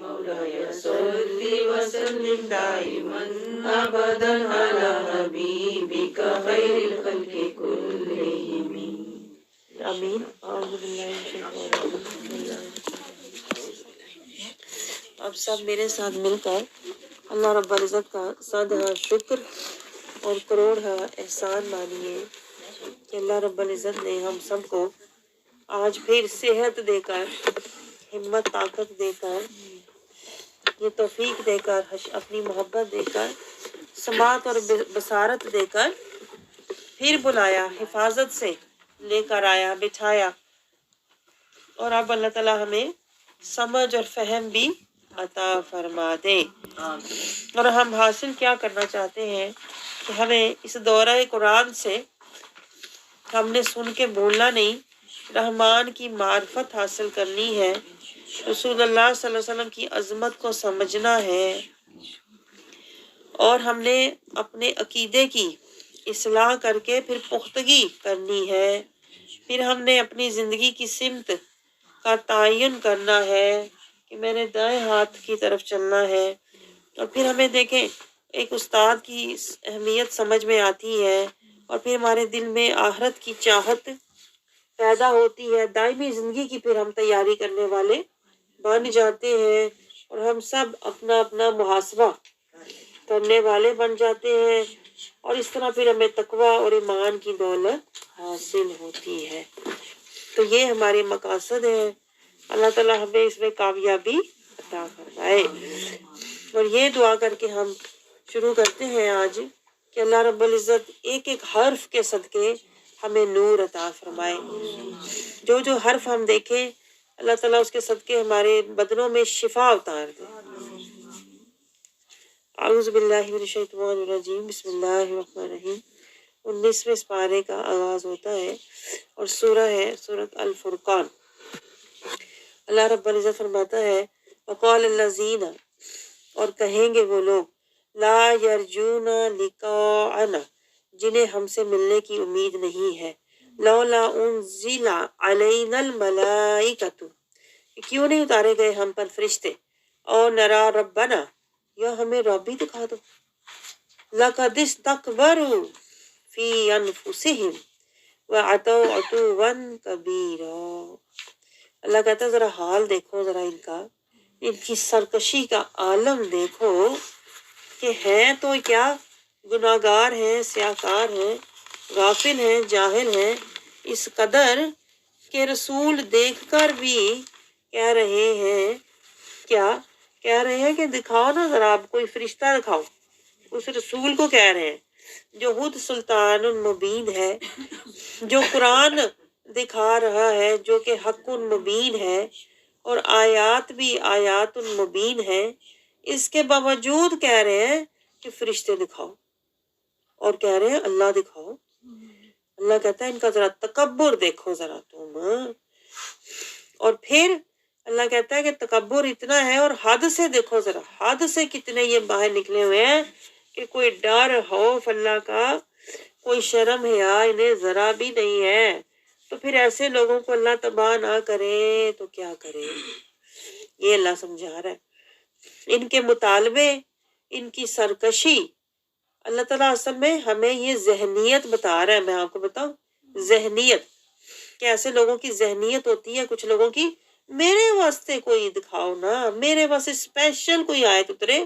مولاي صل وسلم دائما أبدا على حبيبك خير الخلق كلهم آمین. اعوذ باللہ من الشیطان الرجیم. اب سب میرے ساتھ مل کر اللہ رب العزت کا 100 شکر اور کروڑ احسان مانیے کہ اللہ رب العزت نے ہم سب کو آج پھر صحت دے کر، ہمت طاقت دے کر، یہ توفیق دے کر، اپنی محبت دے کر، سماعت اور بصارت دے کر پھر بلایا، حفاظت سے لے کر آیا، بٹھایا. اور اب اللہ تعالیٰ ہمیں سمجھ اور فہم بھی عطا فرما دے. اور ہم حاصل کیا کرنا چاہتے ہیں کہ ہمیں اس دورہ قرآن سے ہم نے سن کے بھولنا نہیں، رحمان کی معرفت حاصل کرنی ہے، رسول اللہ صلی اللہ علیہ وسلم کی عظمت کو سمجھنا ہے، اور ہم نے اپنے عقیدے کی اصلاح کر کے پھر پختگی کرنی ہے. پھر ہم نے اپنی زندگی کی سمت کا تعین کرنا ہے کہ میں نے دائیں ہاتھ کی طرف چلنا ہے. اور پھر ہمیں دیکھیں ایک استاد کی اہمیت سمجھ میں آتی ہے، اور پھر ہمارے دل میں آخرت کی چاہت پیدا ہوتی ہے، دائمی زندگی کی پھر ہم تیاری کرنے والے بن جاتے ہیں، اور ہم سب اپنا اپنا محاسبہ کرنے والے بن جاتے ہیں، اور اس طرح پھر ہمیں تقویٰ اور ایمان کی دولت حاصل ہوتی ہے. تو یہ ہمارے مقاصد ہیں. اللہ تعالیٰ ہمیں اس میں کامیابی عطا فرمائے. اور یہ دعا کر کے ہم شروع کرتے ہیں آج کہ اللہ رب العزت ایک ایک حرف کے صدقے ہمیں نور عطا فرمائے. جو جو حرف ہم دیکھیں اللہ تعالیٰ اس کے صدقے ہمارے بدنوں میں شفا اتار دے. اعوذ باللہ من الشیطان الرجیم. بسم اللہ الرحمن الرحیم. 19ویں سپارے کا آغاز ہوتا ہے اور سورہ ہے سورۃ الفرقان. اللہ رب العزت فرماتا ہے وقال الذین، اور کہیں گے وہ لوگ، لا یرجون لقاءنا، جنہیں ہم سے ملنے کی امید نہیں ہے، لولا انزل علینا الملائکۃ، کیوں نہیں اتارے گئے ہم پر فرشتے، اور نرا ربنا، یا ہمیں رب بھی دکھا دو، لقد استکبروا فی انفسہم وعتوا عتوا کبیرا. اللہ کہتا ہے ذرا حال دیکھو، ذرا ان کی سرکشی کا عالم دیکھو کہ ہیں تو کیا گناہگار ہیں، سیاہکار ہیں، غافل ہیں، جاہل ہیں، اس قدر کہ رسول دیکھ کر بھی کہہ رہے ہیں، کیا کہہ رہے ہیں کہ دکھاؤ نا ذرا، آپ کوئی فرشتہ دکھاؤ. اس رسول کو کہہ رہے ہیں جو خود سلطان المبین ہے، جو قرآن دکھا رہا ہے، جو کہ حق مبین ہے، اور آیات بھی آیات مبین ہے، اس کے باوجود کہہ رہے ہیں کہ فرشتے دکھاؤ، اور کہہ رہے ہیں اللہ دکھاؤ. اللہ کہتا ہے ان کا ذرا تکبر دیکھو ذرا تم. اور پھر اللہ کہتا ہے کہ تکبر اتنا ہے، اور حد سے دیکھو ذرا، حد سے کتنے یہ باہر نکلے ہوئے ہیں کہ کوئی ڈر خوف اللہ کا، کوئی شرم حیا انہیں ذرا بھی نہیں ہے. تو پھر ایسے لوگوں کو اللہ تباہ نہ کرے تو کیا کرے. یہ اللہ سمجھا رہا ہے. ان کے مطالبے، ان کی سرکشی، اللہ تعالیٰ اصل میں ہمیں یہ ذہنیت بتا رہا ہے. میں آپ کو بتاؤں ذہنیت، کہ ایسے لوگوں کی ذہنیت ہوتی ہے کچھ لوگوں کی، میرے واسطے کوئی دکھاؤ نا، میرے واسطے اسپیشل کوئی آیت اترے،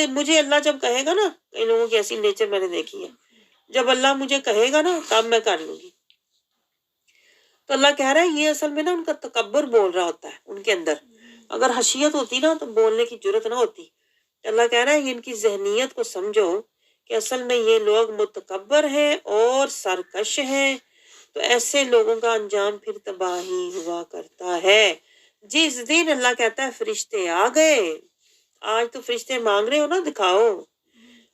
مجھے اللہ جب کہے گا نا، کئی لوگوں کی ایسی نیچر میں نے دیکھی ہے، جب اللہ مجھے کہے گا نا تب میں کر لوں گی. تو اللہ کہہ رہا ہے یہ اصل میں نا ان کا تکبر بول رہا ہوتا ہے ان کے اندر. اگر حشیت ہوتی نا تو بولنے کی جرت نہ ہوتی. اللہ کہہ رہا ہے ان کی ذہنیت کو سمجھو کہ اصل میں یہ لوگ متکبر ہیں اور سرکش ہیں. تو ایسے لوگوں کا انجام پھر تباہی ہوا کرتا ہے. جس دن اللہ کہتا ہے فرشتے آ گئے، آج تو فرشتے مانگ رہے ہو نا دکھاؤ،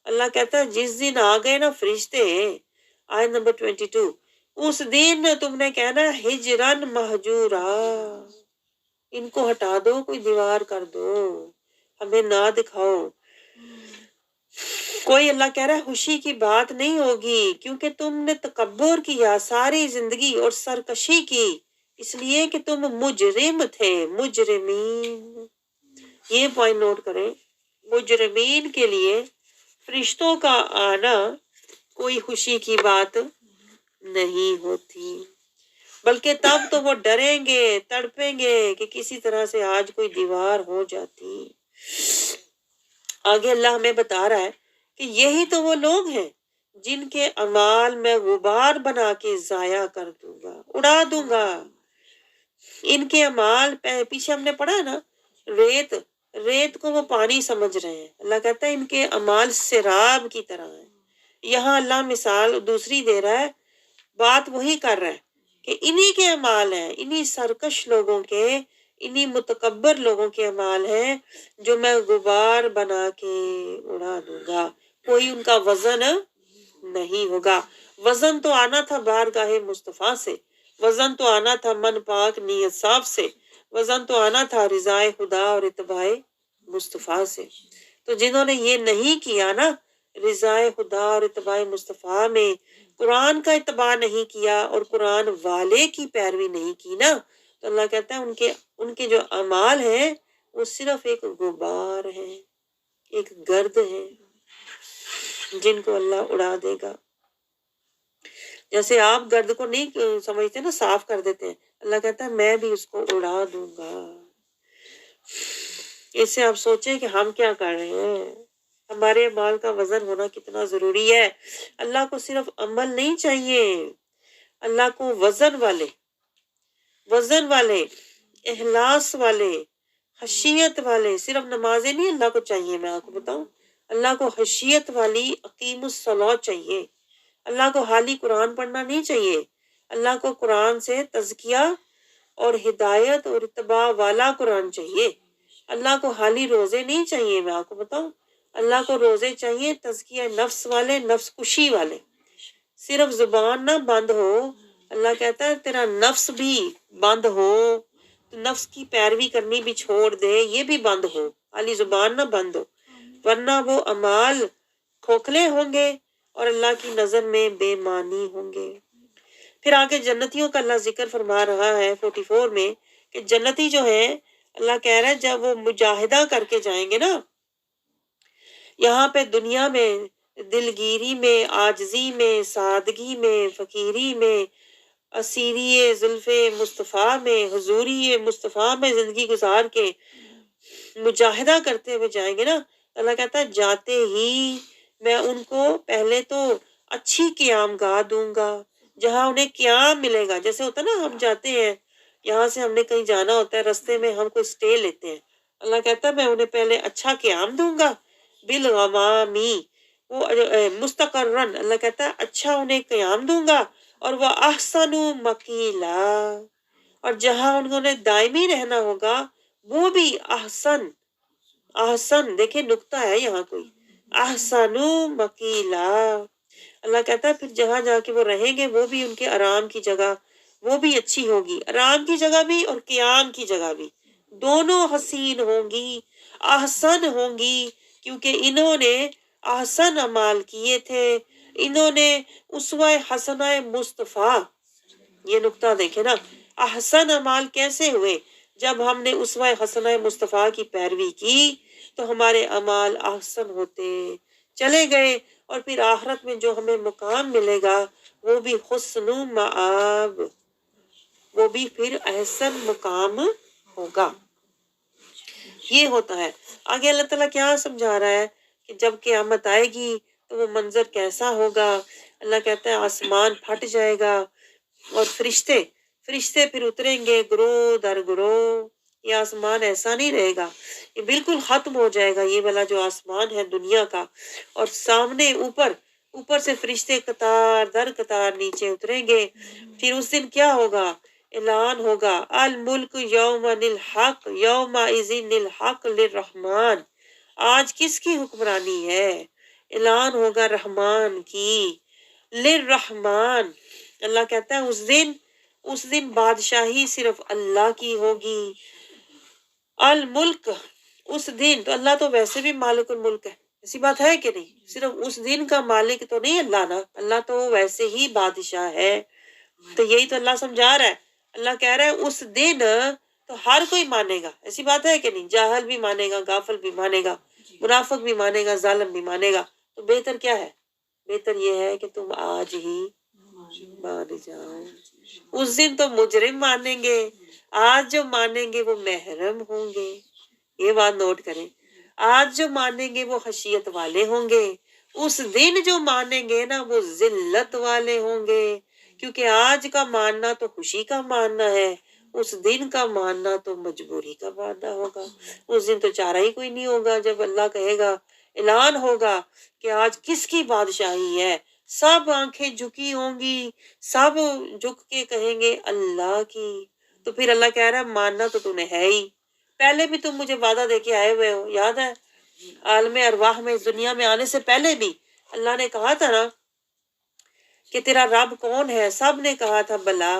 اللہ کہتا ہے جس دن آ گئے نا فرشتے، آیت نمبر 22، اس دن تم نے کہنا ہجرن مہجورا، ان کو ہٹا دو، کوئی دیوار کر دو، ہمیں نہ دکھاؤ. کوئی اللہ کہہ رہا ہے خوشی کی بات نہیں ہوگی، کیونکہ تم نے تکبر کیا ساری زندگی اور سرکشی کی، اس لیے کہ تم مجرم تھے، مجرمین. یہ پوائنٹ نوٹ کریں، مجرمین کے لیے فرشتوں کا آنا کوئی خوشی کی بات نہیں ہوتی، بلکہ تب تو وہ ڈریں گے، تڑپیں گے کہ کسی طرح سے آج کوئی دیوار ہو جاتی۔ آگے اللہ ہمیں بتا رہا ہے کہ یہی تو وہ لوگ ہیں جن کے اعمال میں غبار بنا کے ضائع کر دوں گا، اڑا دوں گا۔ ان کے اعمال پیچھے ہم نے پڑھا ہے نا، ریت کو وہ پانی سمجھ رہے ہیں، اللہ کہتا ہے ان کے اعمال سراب کی طرح ہیں۔ یہاں اللہ مثال دوسری دے رہا ہے، بات وہی کر رہا ہے کہ انہی کے اعمال ہیں، انہی سرکش لوگوں کے، انہی متکبر لوگوں کے اعمال ہیں جو میں غبار بنا کے اڑا دوں گا، کوئی ان کا وزن نہیں ہوگا۔ وزن تو آنا تھا بارگاہ مصطفیٰ سے، وزن تو آنا تھا من پاک نیت صاف سے، وزن تو آنا تھا رضائے خدا اور اتباع مصطفیٰ سے۔ تو جنہوں نے یہ نہیں کیا نا، رضائے خدا اور اتباع مصطفیٰ میں قرآن کا اتباع نہیں کیا اور قرآن والے کی پیروی نہیں کی نا، تو اللہ کہتا ہے ان کے جو اعمال ہیں وہ صرف ایک غبار ہے، ایک گرد ہے جن کو اللہ اڑا دے گا۔ جیسے آپ گرد کو نہیں سمجھتے نا، صاف کر دیتے ہیں، اللہ کہتا ہے میں بھی اس کو اڑا دوں گا۔ اس سے آپ سوچیں کہ ہم کیا کر رہے ہیں، ہمارے اعمال کا وزن ہونا کتنا ضروری ہے۔ اللہ کو صرف عمل نہیں چاہیے، اللہ کو وزن والے، اخلاص والے، خشیت والے، صرف نمازیں نہیں اللہ کو چاہیے، میں آپ کو بتاؤں، اللہ کو خشیت والی اقیم الصلاۃ چاہیے، اللہ کو حالی قرآن پڑھنا نہیں چاہیے، اللہ کو قرآن سے تزکیہ اور ہدایت اور اتباع والا قرآن چاہیے، اللہ کو حالی روزے نہیں چاہیے، میں آپ کو بتاؤں، اللہ کو روزے چاہیے تزکیہ نفس والے، نفس کشی والے۔ صرف زبان نہ بند ہو، اللہ کہتا ہے تیرا نفس بھی بند ہو، تو نفس کی پیروی کرنی بھی چھوڑ دے، یہ بھی بند ہو، خالی زبان نہ بند ہو، ورنہ وہ اعمال کھوکھلے ہوں گے اور اللہ کی نظر میں بے معنی ہوں گے۔ پھر آگے جنتیوں کا اللہ ذکر فرما رہا ہے 44 میں کہ جنتی جو ہیں، اللہ کہہ رہا ہے جب وہ مجاہدہ کر کے جائیں گے نا، یہاں پہ دنیا میں دلگیری میں، عاجزی میں، سادگی میں، فقیری میں، اسیری زلف مصطفیٰ میں، حضوری مصطفیٰ میں زندگی گزار کے مجاہدہ کرتے ہوئے جائیں گے نا، اللہ کہتا ہے جاتے ہی میں ان کو پہلے تو اچھی قیام گاہ دوں گا، جہاں انہیں قیام ملے گا۔ جیسے ہوتا ہے نا، ہم جاتے ہیں، یہاں سے ہم نے کہیں جانا ہوتا ہے، رستے میں ہم کوئی سٹے لیتے ہیں، اللہ کہتا ہے میں انہیں پہلے اچھا قیام دوں گا، بالغمامی، وہ مستقرن، اللہ کہتا ہے اچھا انہیں قیام دوں گا، اور وہ احسن مقیلا، اور جہاں انہوں نے دائمی رہنا ہوگا وہ بھی احسن دیکھیں نکتہ ہے یہاں کوئی، احسن مقیلا، اللہ کہتا ہے پھر جہاں جا کے وہ رہیں گے وہ بھی ان کے آرام کی جگہ وہ بھی اچھی ہوگی، آرام کی جگہ بھی اور قیام کی جگہ بھی دونوں حسین ہوں گی، احسن ہوں گی، کیونکہ انہوں نے احسن اعمال کیے تھے، انہوں نے اسوہ حسنہ مصطفیٰ، یہ نکتہ دیکھیں نا، احسن اعمال کیسے ہوئے؟ جب ہم نے اسوہ حسنہ مصطفیٰ کی پیروی کی تو ہمارے اعمال احسن ہوتے چلے گئے، اور پھر آخرت میں جو ہمیں مقام ملے گا وہ بھی حسن مآب، وہ بھی پھر احسن مقام ہوگا۔ یہ ہوتا ہے۔ آگے اللہ تعالیٰ کیا سمجھا رہا ہے کہ جب قیامت آئے گی تو وہ منظر کیسا ہوگا؟ اللہ کہتا ہے آسمان پھٹ جائے گا اور فرشتے پھر اتریں گے گروہ در گروہ، یہ آسمان ایسا نہیں رہے گا، یہ بالکل ختم ہو جائے گا یہ والا جو آسمان ہے دنیا کا، اور سامنے اوپر سے فرشتے قطار در قطار نیچے اتریں گے۔ پھر اس دن کیا ہوگا؟ اعلان ہوگا الملک یوم الحق یوم اذن الحق للرحمن، آج کس کی حکمرانی ہے؟ اعلان ہوگا رحمان کی، للرحمن، اللہ کہتا ہے اس دن بادشاہی صرف اللہ کی ہوگی، الملک، اس دن تو اللہ تو ویسے بھی مالک الملک ہے، ایسی بات ہے کہ نہیں؟ صرف اس دن کا مالک تو نہیں اللہ نا، اللہ تو ویسے ہی بادشاہ ہے۔ تو یہی تو اللہ سمجھا رہا ہے، اللہ کہہ رہا ہے اس دن تو ہر کوئی مانے گا، ایسی بات ہے کہ نہیں؟ جاہل بھی مانے گا، غافل بھی مانے گا، منافق بھی مانے گا، ظالم بھی مانے گا. تو بہتر کیا ہے؟ بہتر یہ ہے کہ تم آج ہی مان جاؤ. اس دن تو مجرم مانیں گے، آج جو مانیں گے وہ محرم ہوں گے. یہ بات نوٹ کریں، آج جو مانیں گے وہ خشیت والے ہوں گے، اس دن جو مانیں گے نا وہ ذلت والے ہوں گے. کیونکہ آج کا ماننا تو خوشی کا ماننا ہے، اس دن کا ماننا تو مجبوری کا ماننا ہوگا. اس دن تو چارہ ہی کوئی نہیں ہوگا، جب اللہ کہے گا، اعلان ہوگا کہ آج کس کی بادشاہی ہے. سب آنکھیں جھکی ہوں گی، سب جھک کے کہیں گے اللہ کی. تو پھر اللہ کہہ رہا ہے ماننا تو نے ہے ہی، پہلے بھی تم مجھے وعدہ دے کے آئے ہوئے ہو، یاد ہے؟ عالم ارواح میں، اس دنیا میں آنے سے پہلے بھی اللہ نے کہا تھا نا کہ تیرا رب کون ہے؟ سب نے کہا تھا بلا،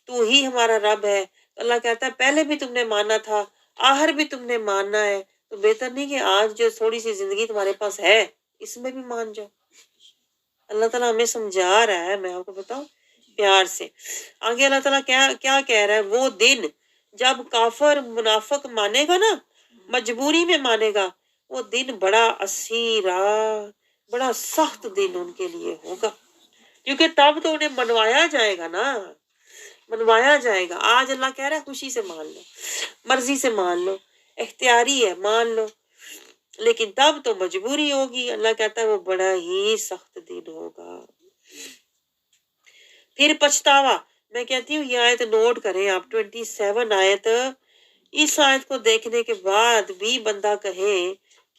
تو ہی ہمارا رب ہے. اللہ کہتا ہے پہلے بھی تم نے مانا تھا، آخر بھی تم نے ماننا ہے. تو بہتر نہیں کہ آج جو تھوڑی سی زندگی تمہارے پاس ہے اس میں بھی مان جاؤ. اللہ تعالیٰ ہمیں سمجھا رہا ہے، میں آپ کو بتاؤں پیار سے. آگے اللہ تعالیٰ کیا کہہ رہا ہے؟ وہ دن جب کافر منافق مانے گا نا، مجبوری میں مانے گا، وہ دن بڑا اسیرا، بڑا سخت دن ان کے لیے ہوگا. کیونکہ تب تو انہیں منوایا جائے گا نا، منوایا جائے گا. آج اللہ کہہ رہا ہے خوشی سے مان لو، مرضی سے مان لو، اختیاری ہے مان لو، لیکن تب تو مجبوری ہوگی. اللہ کہتا ہے وہ بڑا ہی سخت دن ہوگا. پھر پچھتاوا، میں کہتی ہوں یہ آیت نوٹ کریں آپ، 27 آیت. اس آیت کو دیکھنے کے بعد بھی بندہ کہے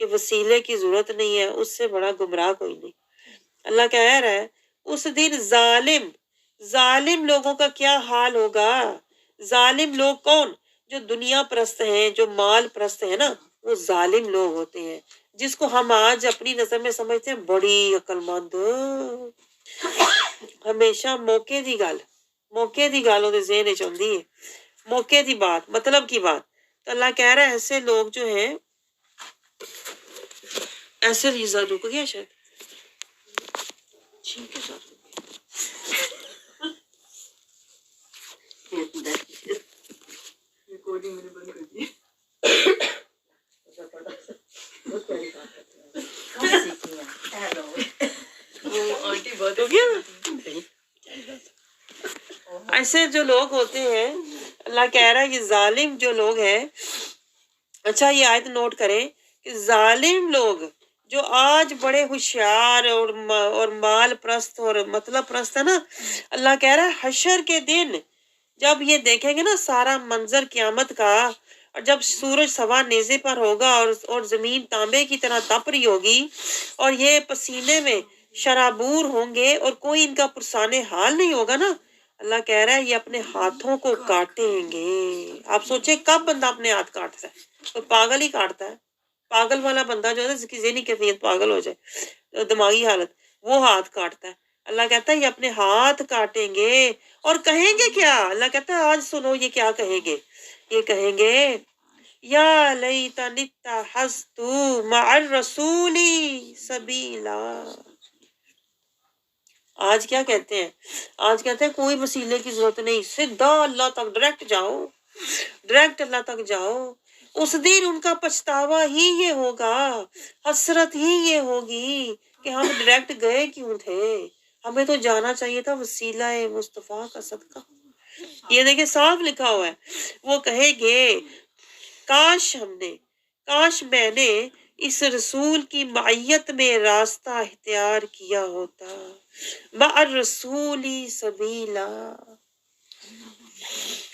کہ وسیلے کی ضرورت نہیں ہے، اس سے بڑا گمراہ کوئی نہیں. اللہ کہہ رہا ہے اس دن ظالم لوگوں کا کیا حال ہوگا. ظالم لوگ کون؟ جو دنیا پرست ہیں، جو مال پرست ہیں نا، وہ ظالم لوگ ہوتے ہیں. جس کو ہم آج اپنی نظر میں سمجھتے ہیں بڑی عقل مند، ہمیشہ موقع دی گل وہ ذہن وچ ہوندی ہے، موقع دی بات، مطلب کی بات. تو اللہ کہہ رہا ہے ایسے لوگ جو ہیں، ایسے ریزا رک گیا شاید ٹھیک ہے سر. ایسے جو لوگ ہوتے ہیں، اللہ کہہ رہا ہے یہ ظالم جو لوگ ہیں. اچھا یہ آیت نوٹ کریں کہ ظالم لوگ جو آج بڑے ہوشیار اور مال پرست اور مطلب پرست ہے نا، اللہ کہہ رہا ہے حشر کے دن جب یہ دیکھیں گے نا سارا منظر قیامت کا، اور جب سورج سوا نیزے پر ہوگا اور زمین تانبے کی طرح تپ رہی ہوگی، اور یہ پسینے میں شرابور ہوں گے اور کوئی ان کا پرسان حال نہیں ہوگا نا، اللہ کہہ رہا ہے یہ اپنے ہاتھوں کو کاٹیں گے. آپ سوچیں کب بندہ اپنے ہاتھ کاٹتا ہے؟ تو پاگل ہی کاٹتا ہے. پاگل والا بندہ جو ہے جس کی ذہنی کیفیت پاگل ہو جائے، دماغی حالت، وہ ہاتھ کاٹتا ہے. اللہ کہتا ہے یہ اپنے ہاتھ کاٹیں گے اور کہیں گے کیا؟ اللہ کہتا ہے آج سنو یہ کیا کہیں گے. یہ کہیں گے یا لیتنی اتخذت مع الرسول سبیلا. آج کیا کہتے ہیں؟ آج کہتے ہیں کوئی وسیلے کی ضرورت نہیں، سیدھا اللہ تک ڈائریکٹ جاؤ، ڈائریکٹ اللہ تک جاؤ. اس دن ان کا پچھتاوا ہی یہ ہوگا، حسرت ہی یہ ہوگی کہ ہم ڈائریکٹ گئے کیوں تھے، ہمیں تو جانا چاہیے تھا وسیلہ مصطفیٰ کا صدقہ. یہ دیکھیں صاف لکھا ہوا ہے. وہ کہے گے کاش میں نے اس رسول کی معیت میں راستہ اختیار کیا ہوتا، مع الرسول سبیلا.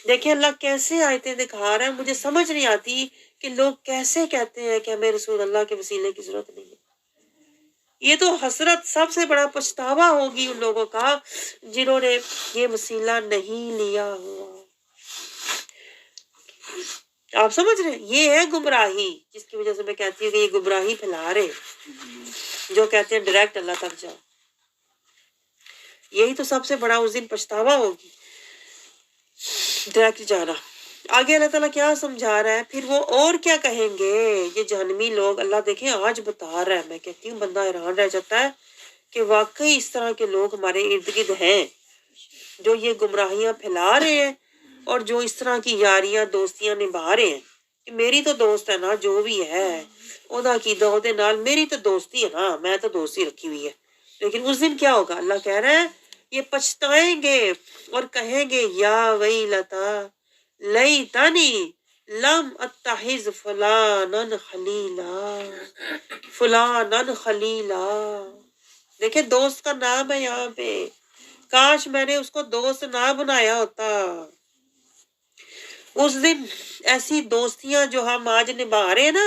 دیکھیں اللہ کیسے آیتیں دکھا رہا ہے. مجھے سمجھ نہیں آتی کہ لوگ کیسے کہتے ہیں کہ ہمیں رسول اللہ کے وسیلے کی ضرورت نہیں ہے. یہ تو حسرت، سب سے بڑا پچھتاوا ہوگی ان لوگوں کا جنہوں نے یہ وسیلہ نہیں لیا ہوا. آپ سمجھ رہے ہیں؟ یہ ہے گمراہی، جس کی وجہ سے میں کہتی ہوں کہ یہ گمراہی پھیلا رہے جو کہتے ہیں ڈائریکٹ اللہ تک جاؤ. یہی تو سب سے بڑا اس دن پچھتاوا ہوگی، ڈائریکٹ جانا. آگے اللہ تعالیٰ کیا سمجھا رہا ہے؟ پھر وہ اور کیا کہیں گے یہ جہنمی لوگ. اللہ دیکھیں آج بتا رہا ہے. میں کہتی ہوں بندہ حیران رہ جاتا ہے کہ واقعی اس طرح کے لوگ ہمارے ارد گرد ہیں جو یہ گمراہیاں پھیلا رہے ہیں اور جو اس طرح کی یاریاں دوستیاں نبھا رہے ہیں کہ میری تو دوست ہے نا جو بھی ہے اودا کی دودے نال میری تو دوستی ہے نا میں تو دوستی رکھی ہوئی ہے لیکن اس دن کیا ہوگا اللہ کہہ رہا ہے یہ پچھتائیں گے اور کہیں گے یا ویلتا لیتنی لم اتخذ فلانن خلیلا فلانن خلیلا دیکھیں دوست کا نام ہے یہاں پہ کاش میں نے اس کو دوست نہ بنایا ہوتا اس دن ایسی دوستیاں جو ہم آج نبھا رہے ہیں نا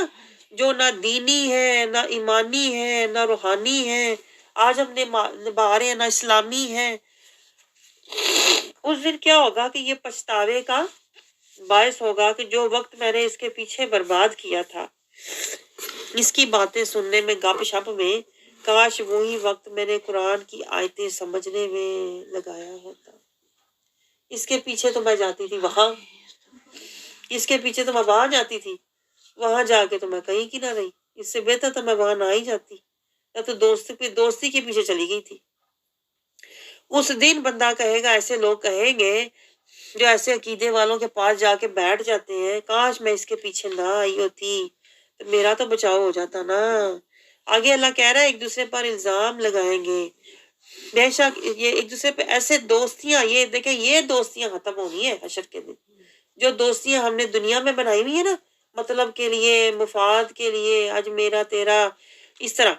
جو نہ دینی ہے نہ ایمانی ہے نہ روحانی ہے آج ہم نبھا رہے ہیں نہ اسلامی ہے اس دن کیا ہوگا کہ یہ پچھتاوے کا باعث ہوگا کہ جو وقت میں نے اس کے پیچھے برباد کیا تھا اس کی باتیں سننے میں گپ شپ میں کاش وہی وقت میں نے قرآن کی آیتیں سمجھنے میں لگایا ہوتا اس کے پیچھے تو میں جاتی تھی وہاں اس کے پیچھے تو میں وہاں جاتی تھی وہاں جا کے تو میں کہیں کی نہ رہی اس سے بہتر تو میں وہاں نہ ہی جاتی یا تو دوستی کے پیچھے چلی گئی تھی اس دن بندہ کہے گا ایسے لوگ کہیں گے جو ایسے عقیدے والوں کے پاس جا کے بیٹھ جاتے ہیں کاش میں اس کے پیچھے نہ آئی ہوتی تو میرا تو بچاؤ ہو جاتا نا آگے اللہ کہہ رہا ہے ایک دوسرے پر الزام لگائیں گے بے شک یہ ایک دوسرے پہ ایسے دوستیاں یہ دیکھیں یہ دوستیاں ختم ہونی ہے حشر کے دن جو دوستیاں ہم نے دنیا میں بنائی ہوئی ہے نا مطلب کے لیے مفاد کے لیے آج میرا تیرا اس طرح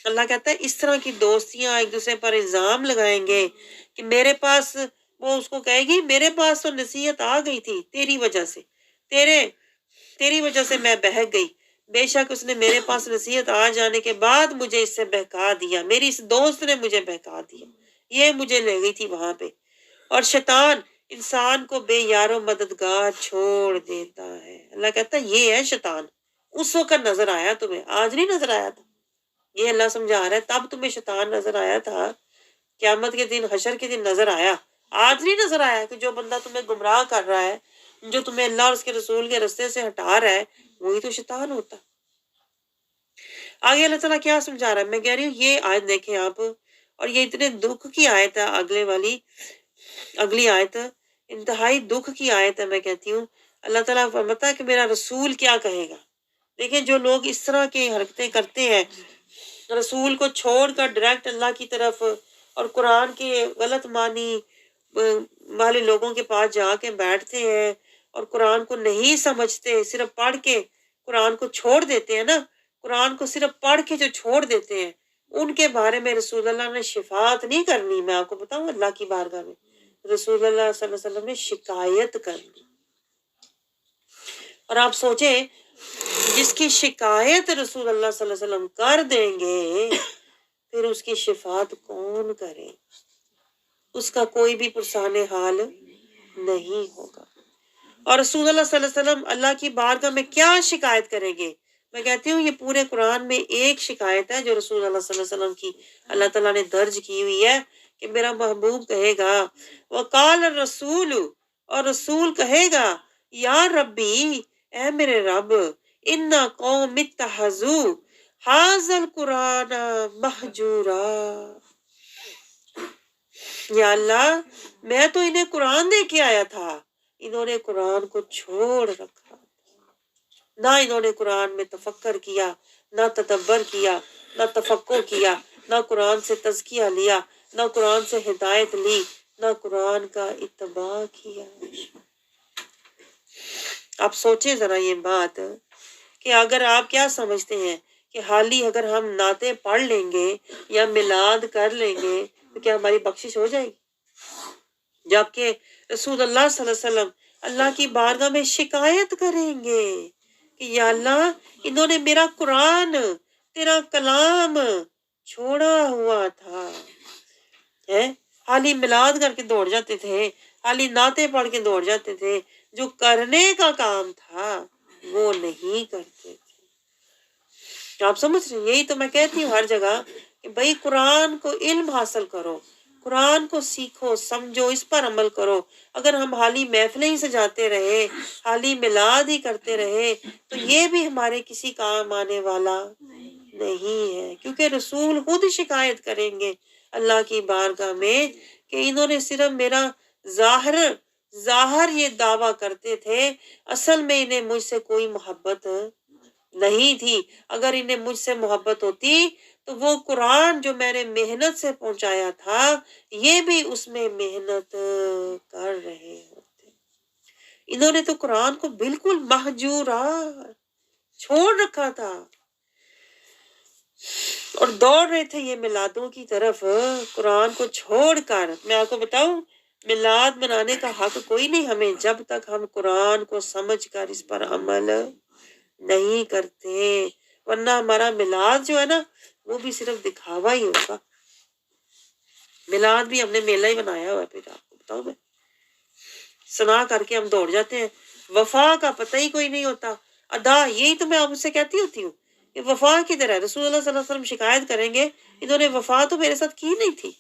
اللہ کہتا ہے اس طرح کی دوستیاں ایک دوسرے پر الزام لگائیں گے کہ میرے پاس وہ اس کو کہے گی میرے پاس تو نصیحت آ گئی تھی تیری وجہ سے تیری وجہ سے میں بہک گئی بے شک اس نے میرے پاس نصیحت آ جانے کے بعد مجھے اس سے بہکا دیا میری اس دوست نے مجھے بہکا دیا یہ مجھے لے گئی تھی وہاں پہ اور شیطان انسان کو بے یار و مددگار چھوڑ دیتا ہے اللہ کہتا ہے یہ ہے شیطان اس وقت نظر آیا تمہیں آج نہیں نظر آیا تھا یہ اللہ سمجھا رہا ہے تب تمہیں شیطان نظر آیا تھا قیامت کے دن حشر کے دن نظر آیا آج نہیں نظر آیا کہ جو بندہ تمہیں گمراہ کر رہا ہے جو تمہیں اللہ اور اس کے رسول کے رستے سے ہٹا رہا ہے وہی تو شیطان ہوتا آگے اللہ تعالیٰ کیا سمجھا رہا ہے میں کہہ رہی ہوں یہ آیت دیکھیں آپ اور یہ اتنے دکھ کی آیت ہے اگلی آیت انتہائی دکھ کی آیت ہے میں کہتی ہوں اللہ تعالیٰ فرماتا ہے کہ میرا رسول کیا کہے گا دیکھیں جو لوگ اس طرح کی حرکتیں کرتے ہیں رسول کو چھوڑ کر ڈائریکٹ اللہ کی طرف اور قرآن کے غلط معنی والے لوگوں کے پاس جا کے بیٹھتے ہیں اور قرآن کو نہیں سمجھتے صرف پڑھ کے قرآن کو چھوڑ دیتے ہیں نا قرآن کو صرف پڑھ کے جو چھوڑ دیتے ہیں ان کے بارے میں رسول اللہ نے شفاعت نہیں کرنی میں آپ کو بتاؤں اللہ کی بارگاہ میں رسول اللہ صلی اللہ علیہ وسلم نے شکایت کرنی اور آپ سوچیں جس کی شکایت رسول اللہ صلی اللہ علیہ وسلم کر دیں گے پھر اس کی شفاعت کون کرے اس کا کوئی بھی پرسان حال نہیں ہوگا اور رسول اللہ صلی اللہ علیہ وسلم اللہ کی بارگاہ میں کیا شکایت کریں گے میں کہتی ہوں یہ پورے قرآن میں ایک شکایت ہے جو رسول اللہ صلی اللہ علیہ وسلم کی اللہ تعالیٰ نے درج کی ہوئی ہے کہ میرا محبوب کہے گا وقال الرسول اور رسول کہے گا یا ربی اے میرے رب انا قوم اتخذوا ھذا القرآن مہجورا یا اللہ میں تو انہیں قرآن دے کے آیا تھا انہوں نے قرآن کو چھوڑ رکھا نہ انہوں نے قرآن میں تفکر کیا نہ تدبر کیا نہ تفقہ کیا نہ قرآن سے تزکیہ لیا نہ قرآن سے ہدایت لی نہ قرآن کا اتباع کیا آپ سوچیں ذرا یہ بات کہ اگر آپ کیا سمجھتے ہیں کہ حال ہی اگر ہم نعتیں پڑھ لیں گے یا میلاد کر لیں گے تو کیا ہماری بخشش ہو جائے گی جبکہ رسول اللہ صلی اللہ علیہ وسلم اللہ کی بارگاہ میں شکایت کریں گے کہ یا اللہ انہوں نے میرا قرآن تیرا کلام چھوڑا ہوا تھا حالی میلاد کر کے دوڑ جاتے تھے حالی نعتیں پڑھ کے دوڑ جاتے تھے جو کرنے کا کام تھا وہ نہیں کرتے تھے آپ سمجھ رہے ہیں یہی تو میں کہتی ہوں ہر جگہ کہ بھائی قرآن کو علم حاصل کرو قرآن کو سیکھو سمجھو اس پر عمل کرو اگر ہم حالی محفلیں ہی سجاتے رہے حالی میلاد ہی کرتے رہے تو یہ بھی ہمارے کسی کام آنے والا نہیں ہے کیونکہ رسول خود شکایت کریں گے اللہ کی بارگاہ میں کہ انہوں نے صرف میرا ظاہر یہ دعویٰ کرتے تھے، اصل میں انہیں مجھ سے کوئی محبت نہیں تھی۔ اگر انہیں مجھ سے محبت ہوتی تو وہ قرآن جو میں نے محنت سے پہنچایا تھا یہ بھی اس میں محنت کر رہے ہوتے۔ انہوں نے تو قرآن کو بالکل مہجورا چھوڑ رکھا تھا اور دوڑ رہے تھے یہ میلادوں کی طرف قرآن کو چھوڑ کر۔ میں آپ کو بتاؤں میلاد منانے کا حق کوئی نہیں ہمیں جب تک ہم قرآن کو سمجھ کر اس پر عمل نہیں کرتے، ورنہ ہمارا میلاد جو ہے نا وہ بھی صرف دکھاوا ہی ہوگا۔ میلاد بھی ہم نے میلہ ہی بنایا ہوا ہے، پھر آپ کو بتاؤں میں سنا کر کے ہم دوڑ جاتے ہیں، وفا کا پتہ ہی کوئی نہیں ہوتا۔ ادا یہی تو میں آپ سے کہتی ہوتی ہوں کہ وفا کدھر ہے؟ رسول اللہ صلی اللہ علیہ وسلم شکایت کریں گے انہوں نے وفا تو میرے ساتھ کی نہیں تھی،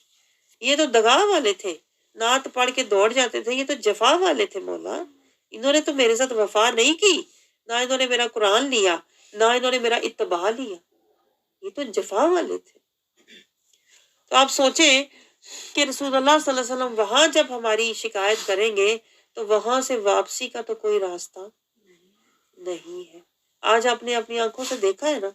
یہ تو دگا والے تھے، نعت پڑھ کے دوڑ جاتے تھے، یہ تو جفا والے تھے مولا، انہوں نے تو میرے ساتھ وفا نہیں کی، نہ انہوں نے میرا قرآن لیا، نہ انہوں نے میرا اتباع لیا، یہ تو جفا والے تھے۔ تو آپ سوچیں کہ رسول اللہ صلی اللہ علیہ وسلم وہاں جب ہماری شکایت کریں گے تو وہاں سے واپسی کا تو کوئی راستہ نہیں ہے۔ آج آپ نے اپنی آنکھوں سے دیکھا ہے نا،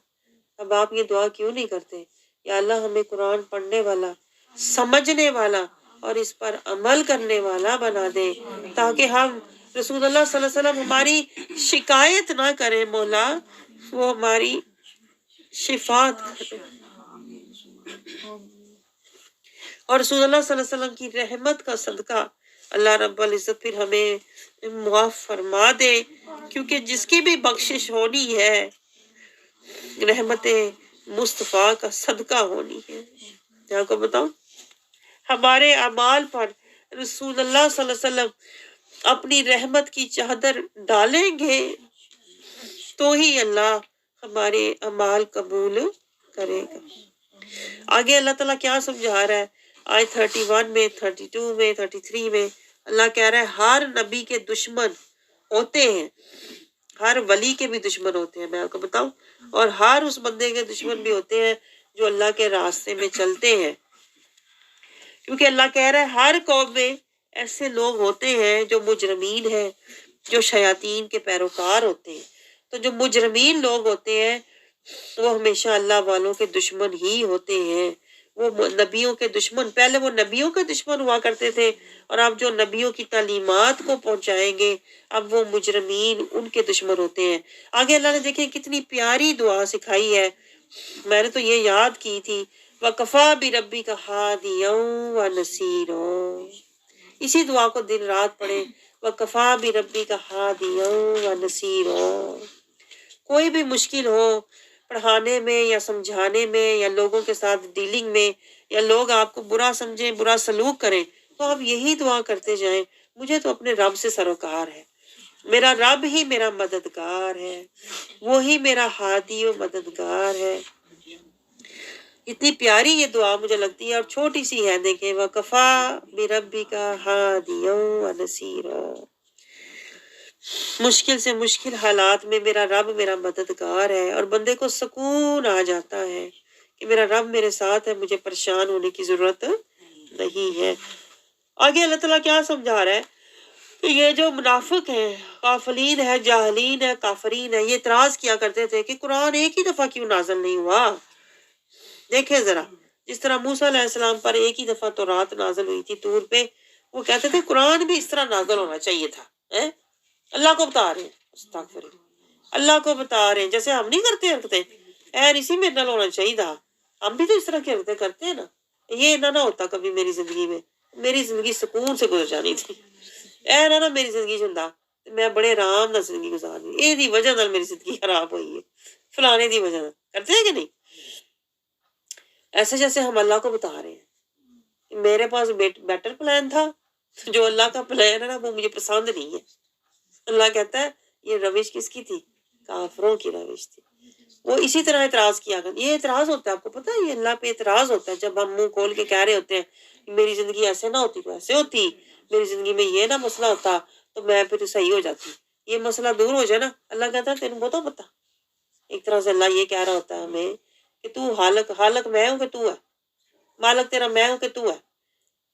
اب آپ یہ دعا کیوں نہیں کرتے؟ یا اللہ ہمیں قرآن پڑھنے والا، سمجھنے والا اور اس پر عمل کرنے والا بنا دے، تاکہ ہم رسول اللہ صلی اللہ علیہ وسلم ہماری شکایت نہ کرے مولا، وہ ہماری شفاعت کرے، اور رسول اللہ صلی اللہ علیہ وسلم کی رحمت کا صدقہ اللہ رب العزت پھر ہمیں معاف فرما دے، کیونکہ جس کی بھی بخشش ہونی ہے رحمت مصطفیٰ کا صدقہ ہونی ہے۔ میں آپ کو بتاؤں ہمارے اعمال پر رسول اللہ صلی اللہ علیہ وسلم اپنی رحمت کی چادر ڈالیں گے تو ہی اللہ ہمارے اعمال قبول کرے گا۔ آگے اللہ تعالیٰ کیا سمجھا رہا ہے؟ آیت 31 میں، 32 میں، 33 میں اللہ کہہ رہا ہے ہر نبی کے دشمن ہوتے ہیں، ہر ولی کے بھی دشمن ہوتے ہیں، میں آپ کو بتاؤں، اور ہر اس بندے کے دشمن بھی ہوتے ہیں جو اللہ کے راستے میں چلتے ہیں، کیونکہ اللہ کہہ رہا ہے ہر قوم میں ایسے لوگ ہوتے ہیں جو مجرمین ہیں، جو شیاطین کے پیروکار ہوتے ہیں۔ تو جو مجرمین لوگ ہوتے ہیں وہ ہمیشہ اللہ والوں کے دشمن ہی ہوتے ہیں، وہ نبیوں کے دشمن، پہلے وہ نبیوں کے دشمن ہوا کرتے تھے اور اب جو نبیوں کی تعلیمات کو پہنچائیں گے اب وہ مجرمین ان کے دشمن ہوتے ہیں۔ آگے اللہ نے دیکھیں کتنی پیاری دعا سکھائی ہے، میں نے تو یہ یاد کی تھی، وَكَفَى بِرَبِّكَ هَادِيًا وَنَصِيرًا، اسی دعا کو دن رات پڑھیں، وَكَفَى بِرَبِّكَ هَادِيًا وَنَصِيرًا۔ کوئی بھی مشکل ہو پڑھانے میں یا سمجھانے میں یا لوگوں کے ساتھ ڈیلنگ میں، یا لوگ آپ کو برا سمجھیں، برا سلوک کریں، تو آپ یہی دعا کرتے جائیں، مجھے تو اپنے رب سے سروکار ہے، میرا رب ہی میرا مددگار ہے، وہی میرا ہادی و مددگار ہے۔ اتنی پیاری یہ دعا مجھے لگتی ہے، اور چھوٹی سی ہے، دیکھیں وَكَفَى بِرَبِّكَ هَادِيًا وَنَصِيرًا، مشکل سے مشکل حالات میں میرا رب میرا مددگار ہے، اور بندے کو سکون آ جاتا ہے کہ میرا رب میرے ساتھ ہے، مجھے پریشان ہونے کی ضرورت نہیں ہے۔ آگے اللہ تعالیٰ کیا سمجھا رہا ہے کہ یہ جو منافق ہیں، غافلین ہے، جاہلین ہے، کافرین ہے، یہ اعتراض کیا کرتے تھے کہ قرآن ایک ہی دفعہ کیوں نازل نہیں ہوا؟ دیکھیں ذرا، جس طرح موسیٰ علیہ السلام پر ایک ہی دفعہ تورات نازل ہوئی تھی طور پہ، وہ کہتے تھے قرآن بھی اس طرح نازل ہونا چاہیے تھا۔ اللہ کو بتا رہے ہیں، استغفر اللہ، اللہ کو بتا رہے ہیں، جیسے ہم نہیں کرتے اسی میں نل ہونا چاہیے تھا، ہم بھی تو اس طرح کرتے ہیں نا، یہ نہ ہوتا کبھی میری زندگی میں، میری زندگی سکون سے گزر جانی تھی، نہ میری زندگی چندہ میں بڑے آرام نہ زندگی گزارنی، یہ دی وجہ نال میری زندگی خراب ہوئی ہے، فلانے دی وجہ نال، کرتے ہیں کہ نہیں؟ ایسے جیسے ہم اللہ کو بتا رہے ہیں میرے پاس بیٹر پلان تھا، جو اللہ کا پلان ہے نا وہ مجھے پسند نہیں ہے۔ اللہ کہتا ہے یہ روش کس کی تھی؟ کافروں کی روش تھی، وہ اسی طرح اعتراض کیا کرتے، یہ اعتراض ہوتا ہے، آپ کو پتہ ہے یہ اللہ پہ اعتراض ہوتا ہے، جب ہم منہ کھول کے کہہ رہے ہوتے ہیں میری زندگی ایسے نہ ہوتی تو ایسے ہوتی، میری زندگی میں یہ نہ مسئلہ ہوتا تو میں پھر صحیح ہو جاتی، یہ مسئلہ دور ہو جائے نا، اللہ کہتا ہے تینوں بہت پتا، ایک طرح سے اللہ یہ کہہ رہا ہوتا ہے ہمیں کہ تو حالق میں ہوں کہ تو ہے، مالک تیرا میں ہوں کہ تو ہے،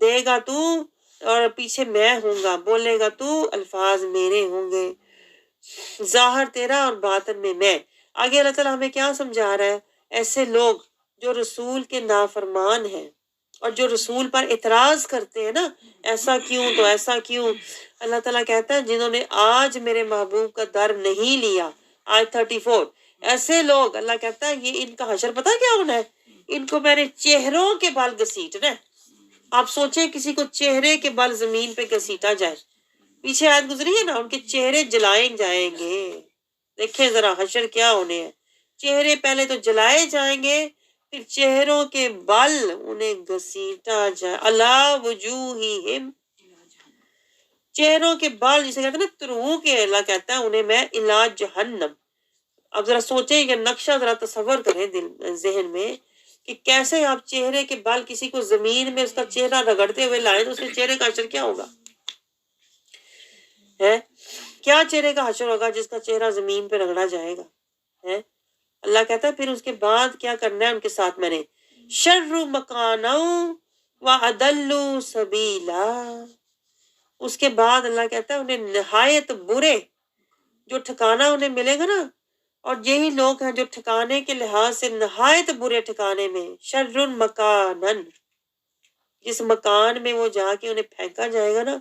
دے گا تو اور پیچھے میں ہوں گا، بولے گا تو الفاظ میرے ہوں گے، ظاہر تیرا اور باطن میں۔ آگے اللہ تعالیٰ ہمیں کیا سمجھا رہا ہے؟ ایسے لوگ جو رسول کے نافرمان ہیں اور جو رسول پر اعتراض کرتے ہیں نا، ایسا کیوں تو ایسا کیوں، اللہ تعالیٰ کہتا ہے جنہوں نے آج میرے محبوب کا در نہیں لیا، آیت 34، ایسے لوگ اللہ کہتا ہے یہ ان کا حشر پتہ کیا ہونا ہے؟ ان کو میں نے چہروں کے بال گھسیٹنا ہے۔ آپ سوچیں کسی کو چہرے کے بال زمین پہ گھسیٹا جائے، پیچھے آیت گزری ہے نا، ان کے چہرے جلائے جائیں گے۔ دیکھیں ذرا حشر کیا ہونے ہیں، چہرے پہلے تو جلائے جائیں گے، پھر چہروں کے بل انہیں گھسیٹا جائے، اللہ وجوہہم، چہروں کے بال جسے کہتے ہیں نا ترو کے، اللہ کہتا ہے انہیں میں الی جہنم۔ اب ذرا سوچیں، یہ نقشہ ذرا تصور کریں دل ذہن میں کہ کیسے آپ چہرے کے بال کسی کو زمین میں اس کا چہرہ رگڑتے ہوئے لائیں تو اس کے چہرے کا حشر کیا ہوگا ہے؟ کیا چہرے کا حشر ہوگا جس کا چہرہ زمین پہ رگڑا جائے گا ہے؟ اللہ کہتا ہے پھر اس کے بعد کیا کرنا ہے ان کے ساتھ میں نے، شر مکانا واضل سبیلا، اس کے بعد اللہ کہتا ہے انہیں نہایت برے جو ٹھکانہ انہیں ملے گا نا، اور یہی لوگ ہیں جو ٹھکانے کے لحاظ سے نہایت برے ٹھکانے میں، شر مکانن، جس مکان میں وہ جا کے انہیں پھینکا جائے گا نا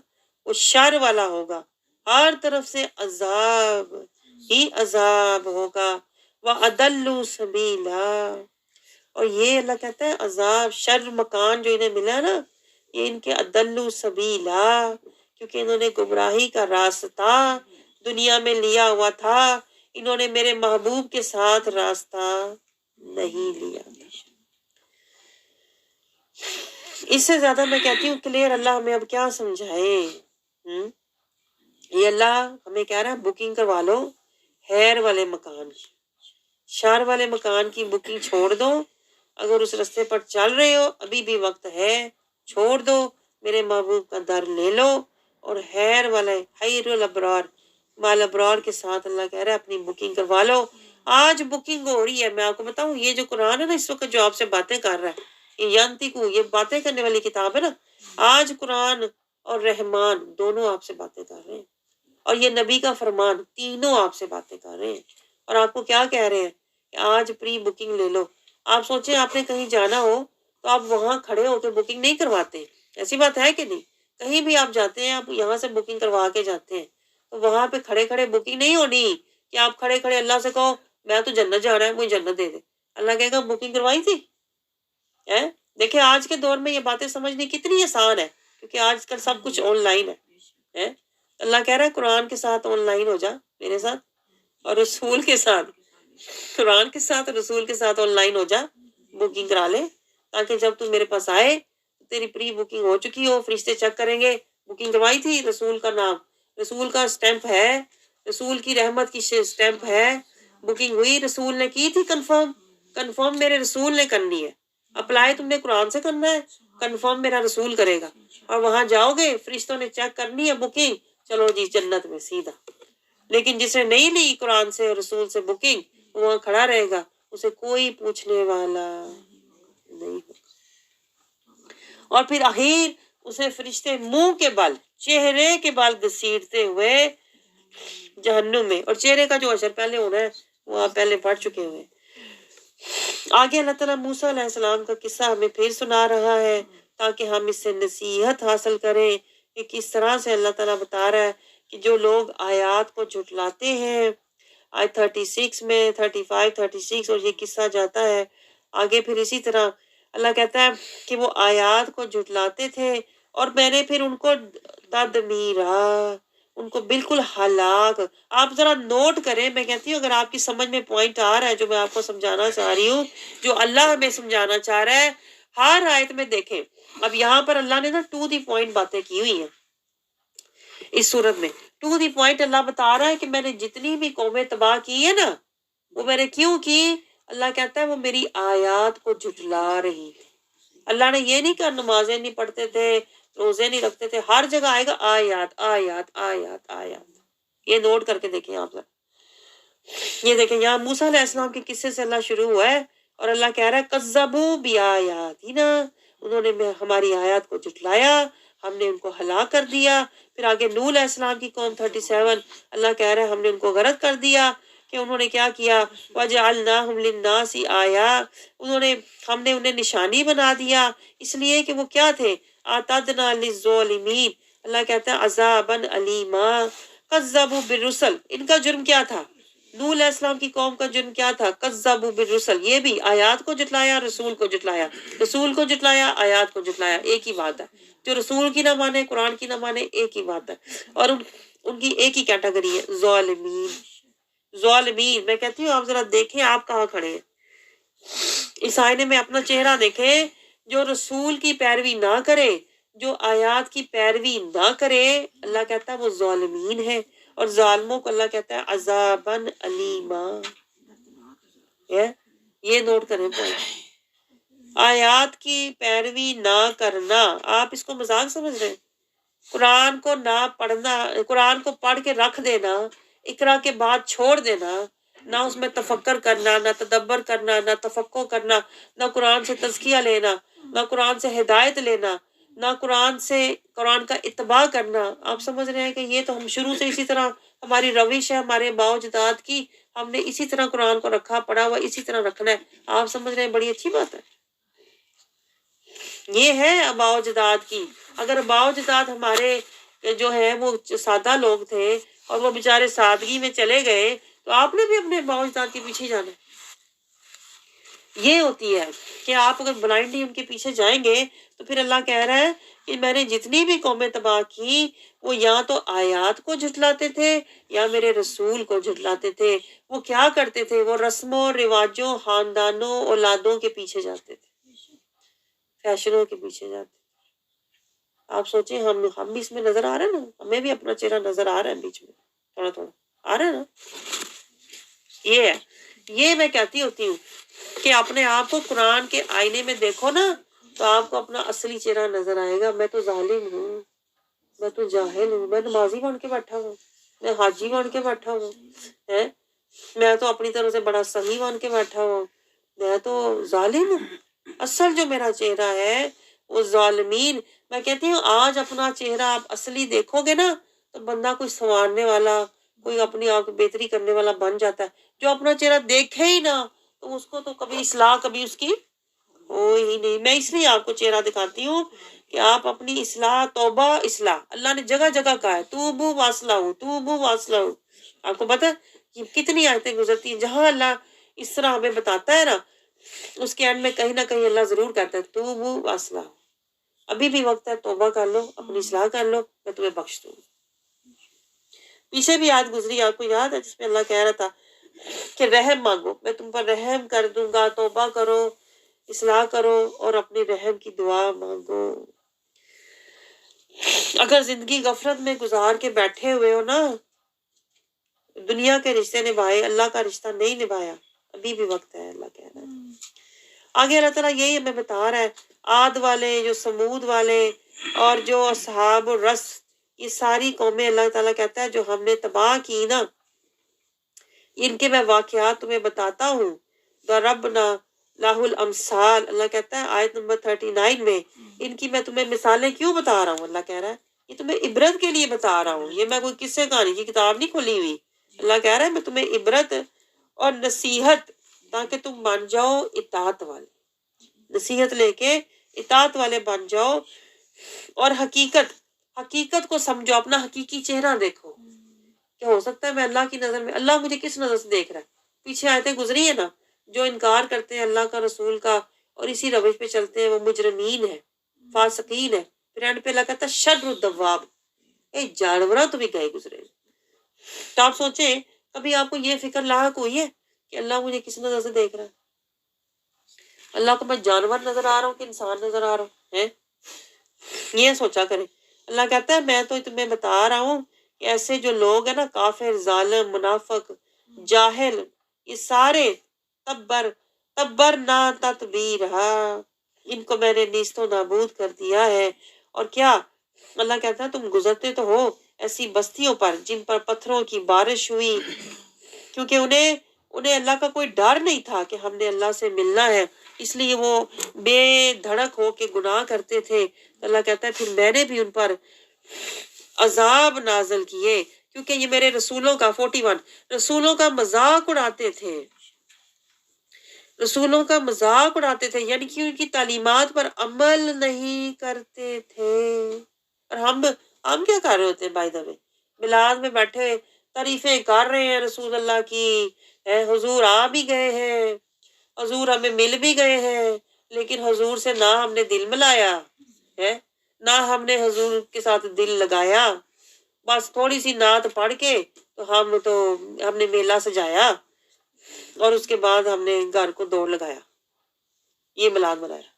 وہ شر والا ہوگا، ہر طرف سے عذاب ہی عذاب ہوگا، وَأَضَلُّوا سَبِيلًا، اور یہ اللہ کہتا ہے عذاب شر مکان جو انہیں ملا نا، یہ ان کے اضلوا سبیلا، کیونکہ انہوں نے گمراہی کا راستہ دنیا میں لیا ہوا تھا، انہوں نے میرے محبوب کے ساتھ راستہ نہیں لیا۔ اس سے زیادہ میں کہتی ہوں کلیئر اللہ ہمیں اب کیا سمجھائے۔ یہ اللہ ہمیں کہہ رہا ہے بکنگ کروا لو خیر والے مکان کی، شر والے مکان کی بکنگ چھوڑ دو، اگر اس رستے پر چل رہے ہو ابھی بھی وقت ہے، چھوڑ دو، میرے محبوب کا در لے لو، اور خیر والے خیر الابرار مال ابرار کے ساتھ اللہ کہہ رہا ہے اپنی بکنگ کروا لو۔ آج بکنگ ہو رہی ہے، میں آپ کو بتاؤں یہ جو قرآن ہے نا اس وقت جو آپ سے باتیں کر رہا ہے، یہ ینطقو، یہ باتیں کرنے والی کتاب ہے نا، آج قرآن اور رحمان دونوں آپ سے باتیں کر رہے ہیں، اور یہ نبی کا فرمان، تینوں آپ سے باتیں کر رہے ہیں، اور آپ کو کیا کہہ رہے ہیں کہ آج پری بکنگ لے لو۔ آپ سوچیں آپ نے کہیں جانا ہو تو آپ وہاں کھڑے ہو کے بکنگ نہیں کرواتے، ایسی بات ہے کہ نہیں؟ کہیں بھی آپ جاتے ہیں آپ یہاں سے بکنگ کروا کے جاتے ہیں، تو وہاں پہ کھڑے کھڑے بکنگ نہیں ہونی کہ آپ کھڑے کھڑے اللہ سے کہو میں تو جنت جا رہا ہے مجھے جنت دے دے، اللہ کہے گا بکنگ کروائی تھی؟ دیکھیں آج کے دور میں یہ باتیں سمجھنی کتنی آسان ہے، کیونکہ آج کل سب کچھ آن لائن ہے۔ اللہ کہہ رہا ہے قرآن کے ساتھ آن لائن ہو جا میرے ساتھ، اور رسول کے ساتھ، قرآن کے ساتھ رسول کے ساتھ آن لائن ہو جا، بکنگ کرا لے، تاکہ جب تو میرے پاس آئے تیری پری بکنگ ہو چکی ہو، فرشتے چیک کریں گے بکنگ کروائی تھی، رسول کا نام، رسول کا سٹیمپ ہے، رسول کی رحمت کی سٹیمپ ہے، بکنگ ہوئی، رسول نے کی تھی کنفرم میرے رسول نے کرنی ہے، اپلائی تم نے قرآن سے کرنا ہے، کنفرم میرا رسول کرے گا، اور وہاں جاؤ گے فرشتوں نے چیک کرنی ہے بکنگ، چلو جی جنت میں سیدھا۔ لیکن جس نے نہیں لی قرآن سے اور رسول سے بکنگ، وہاں کھڑا رہے گا، اسے کوئی پوچھنے والا نہیں ہوگا، اور پھر آخر اسے فرشتے منہ کے بل چہرے کے بال گھسیٹتے ہوئے جہنم میں، اور چہرے کا جو حشر پہلے ہونا ہے وہ آپ پہلے پڑھ چکے ہوئے۔ آگے اللہ تعالیٰ موسیٰ علیہ السلام کا قصہ ہمیں پھر سنا رہا ہے تاکہ ہم اس سے نصیحت حاصل کریں کہ کس طرح سے اللہ تعالیٰ بتا رہا ہے کہ جو لوگ آیات کو جھٹلاتے ہیں، آیت 36 میں 35 36 اور یہ قصہ جاتا ہے آگے، پھر اسی طرح اللہ کہتا ہے کہ وہ آیات کو جھٹلاتے تھے اور میں نے پھر ان کو تدمیرا، ان کو بالکل ہلاک۔ آپ ذرا نوٹ کریں، میں کہتی ہوں اگر آپ کی سمجھ میں پوائنٹ آ رہا ہے جو میں آپ کو سمجھانا چاہ رہی ہوں، جو اللہ ہمیں سمجھانا چاہ رہا ہے، ہر آیت میں دیکھیں، اب یہاں پر اللہ نے نا ٹو دی پوائنٹ باتیں کی ہوئی ہیں اس صورت میں، ٹو دی پوائنٹ اللہ بتا رہا ہے کہ میں نے جتنی بھی قومیں تباہ کی ہے نا، وہ میں نے کیوں کی؟ اللہ کہتا ہے وہ میری آیات کو جھٹلا رہی تھی۔ اللہ نے یہ نہیں کہا نمازیں نہیں پڑھتے تھے، روزے نہیں رکھتے تھے، ہر جگہ آئے گا آیات آیات آیات آیات۔ یہ نوٹ کر کے دیکھیں آپ ذرا، یہ دیکھیں یہاں موسیٰ علیہ السلام کے قصے سے اللہ شروع ہوا ہے اور اللہ کہہ رہا ہے کذبوا بیااتنا انہوں نے ہماری آیات کو جھٹلایا، ہم نے ان کو ہلاک کر دیا۔ پھر آگے نوح علیہ السلام کی قوم 37، اللہ کہہ رہا ہے ہم نے ان کو غرق کر دیا کہ انہوں نے کیا کیا، وَجَعَلْنَاهُمْ لِلنَّاسِ آیَةً، ہم نے انہیں نشانی بنا دیا، اس لیے کہ وہ کیا تھے، اعتدنا للظالمین، اللہ کہتا ہے عذابًا علیما، کذبوا بالرسل، ان کا جرم کیا تھا، نوح علیہ السلام کی قوم کا جرم کیا تھا، کذبوا بالرسل، یہ بھی آیات کو جھٹلایا، رسول کو جھٹلایا، رسول کو جھٹلایا، آیات کو جھٹلایا، ایک ہی بات ہے، جو رسول کی نہ مانے، قرآن کی نہ مانے، ایک ہی بات ہے، اور ان کی ایک ہی کیٹیگری ہے، ظالمین، ظالمین۔ میں کہتی ہوں آپ ذرا دیکھیں آپ کہاں کھڑے ہیں، اس آئینے میں اپنا چہرہ دیکھیں، جو رسول کی پیروی نہ کرے، جو آیات کی پیروی نہ کرے، اللہ کہتا ہے وہ ظالمین ہے، اور ظالموں کو اللہ کہتا ہے عذابًا علیما۔ یہ نوٹ کریں پوائنٹ، آیات کی پیروی نہ کرنا، آپ اس کو مذاق سمجھ رہے ہیں، قرآن کو نہ پڑھنا، قرآن کو پڑھ کے رکھ دینا، اقرا کے بعد چھوڑ دینا، نہ اس میں تفکر کرنا، نہ تدبر کرنا، نہ تفقہ کرنا، نہ قرآن سے تزکیہ لینا، نہ قرآن سے ہدایت لینا، نہ قرآن کا اتباع کرنا۔ آپ سمجھ رہے ہیں کہ یہ تو ہم شروع سے اسی طرح ہماری روش ہے، ہمارے باء و اجداد کی، ہم نے اسی طرح قرآن کو رکھا، پڑھا ہوا اسی طرح رکھنا ہے۔ آپ سمجھ رہے ہیں بڑی اچھی بات ہے، یہ ہے باء و اجداد کی۔ اگر باء و اجداد ہمارے جو ہے وہ سادہ لوگ تھے اور وہ بیچارے سادگی میں چلے گئے، تو آپ نے بھی اپنے باء و اجداد کے پیچھے جانا ہے۔ یہ ہوتی ہے کہ آپ اگر بلائنڈلی ان کے پیچھے جائیں گے تو پھر اللہ کہہ رہا ہے کہ میں نے جتنی بھی قومیں تباہ کی، وہ یا تو آیات کو جھٹلاتے تھے یا میرے رسول کو جھٹلاتے تھے۔ وہ کیا کرتے تھے، وہ رسموں رواجوں، خاندانوں، اولادوں کے پیچھے جاتے تھے، فیشنوں کے پیچھے جاتے تھے۔ آپ سوچیں ہم بھی اس میں نظر آ رہے ہیں نا، ہمیں بھی اپنا چہرہ نظر آ رہا ہے بیچ میں، تھوڑا تھوڑا آ رہا ہے نا۔ یہ ہے، یہ میں کہتی ہوتی ہوں کہ اپنے آپ کو قرآن کے آئینے میں دیکھو نا، تو آپ کو اپنا اصلی چہرہ نظر آئے گا۔ میں تو ظالم ہوں، میں تو جاہل ہوں، میں نمازی بن کے بیٹھا ہوں، میں حاجی بن کے بیٹھا ہوں، میں تو اپنی طرف سے بڑا صحیح بن کے بیٹھا ہوں، میں تو ظالم ہوں۔ اصل جو میرا چہرہ ہے وہ ظالمین۔ میں کہتی ہوں آج اپنا چہرہ آپ اصلی دیکھو گے نا، تو بندہ کوئی سنوارنے والا، کوئی اپنی آپ کو بہتری کرنے والا بن جاتا ہے۔ جو اپنا چہرہ دیکھے ہی نہ، تو اس کو تو کبھی اصلاح کبھی اس کی ہو ہی نہیں۔ میں اس لیے آپ کو چہرہ دکھاتی ہوں کہ آپ اپنی اصلاح، توبہ اصلاح، اللہ نے جگہ جگہ کہا ہے توبو واصلحوا، توبو واصلحوا۔ آپ کو پتا ہے کتنی آیتیں گزرتی ہیں جہاں اللہ اس طرح ہمیں بتاتا ہے نا، اس کے اینڈ میں کہیں نہ کہیں اللہ ضرور کہتا ہے توبو واصلحوا، ابھی بھی وقت ہے، توبہ کر لو، اپنی اصلاح کر لو، میں تمہیں بخش دوں گا۔ پیچھے بھی آیت گزری، آپ کو یاد ہے، جس میں اللہ کہہ رہا تھا کہ رحم مانگو، میں تم پر رحم کر دوں گا، توبہ کرو، اصلاح کرو اور اپنی رحم کی دعا مانگو۔ اگر زندگی غفلت میں گزار کے بیٹھے ہوئے ہو نا، دنیا کے رشتے نبھائے، اللہ کا رشتہ نہیں نبھایا، ابھی بھی وقت ہے، اللہ کہہ رہا ہے۔ آگے اللہ تعالیٰ یہی ہمیں بتا رہا ہے، عاد والے، جو سمود والے اور جو اصحاب الرس، یہ ساری قومیں اللہ تعالیٰ کہتا ہے جو ہم نے تباہ کی نا، ان کے میں واقعات تمہیں بتاتا ہوں۔ ضربنا لاہ الامثال، اللہ کہتا ہے آیت نمبر 39 میں، ان کی میں تمہیں مثالیں کیوں بتا رہا ہوں، اللہ کہہ رہا ہے یہ تمہیں عبرت کے لیے بتا رہا ہوں، یہ میں کوئی قصے کہانی کی کتاب نہیں کھولی ہوئی۔ اللہ کہہ رہا ہے میں تمہیں عبرت اور نصیحت، تاکہ تم بن جاؤ اطاعت والے، نصیحت لے کے اطاعت والے بن جاؤ، اور حقیقت کو سمجھو، اپنا حقیقی چہرہ دیکھو کہ ہو سکتا ہے میں اللہ کی نظر میں، اللہ مجھے کس نظر سے دیکھ رہا ہے۔ پیچھے آیتیں گزری ہیں نا، جو انکار کرتے ہیں اللہ کا، رسول کا، اور اسی روش پہ چلتے ہیں، وہ مجرمین ہیں، فاسقین ہیں۔ پھر اینڈ پہ اللہ کہتا ہے شر الدواب، جانوراں تو بھی گئے گزرے۔ تو آپ سوچیں کبھی آپ کو یہ فکر لاحق ہوئی ہے کہ اللہ مجھے کس نظر سے دیکھ رہا ہے، اللہ کو میں جانور نظر آ رہا ہوں کہ انسان نظر آ رہا ہوں، یہ سوچا کریں۔ اللہ کہتا ہے میں تو تمہیں بتا رہا ہوں کہ ایسے جو لوگ ہیں نا، کافر، ظالم، منافق، جاہل، یہ سارے تبر نہ تتبیرہا، ان کو میں نے نیست و نابود کر دیا ہے۔ اور کیا اللہ کہتا ہے تم گزرتے تو ہو ایسی بستیوں پر جن پر پتھروں کی بارش ہوئی، کیونکہ انہیں اللہ کا کوئی ڈر نہیں تھا کہ ہم نے اللہ سے ملنا ہے، اس لیے وہ بے دھڑک ہو کے گناہ کرتے تھے۔ اللہ کہتا ہے پھر میں نے بھی ان پر عذاب نازل کیے، کیونکہ یہ میرے رسولوں کا 41 رسولوں کا مذاق اڑاتے تھے، رسولوں کا مذاق اڑاتے تھے، یعنی کہ ان کی تعلیمات پر عمل نہیں کرتے تھے۔ اور ہم کیا کر رہے ہوتے ہیں؟ بائی دا وے میلاد میں بیٹھے تعریفیں کر رہے ہیں رسول اللہ کی، حضور آ بھی گئے ہیں، حضور ہمیں مل بھی گئے ہیں، لیکن حضور سے نہ ہم نے دل ملایا ہے، نہ ہم نے حضور کے ساتھ دل لگایا، بس تھوڑی سی نعت پڑھ کے ہم نے میلہ سجایا اور اس کے بعد ہم نے گھر کو دوڑ لگایا، یہ میلاد منایا۔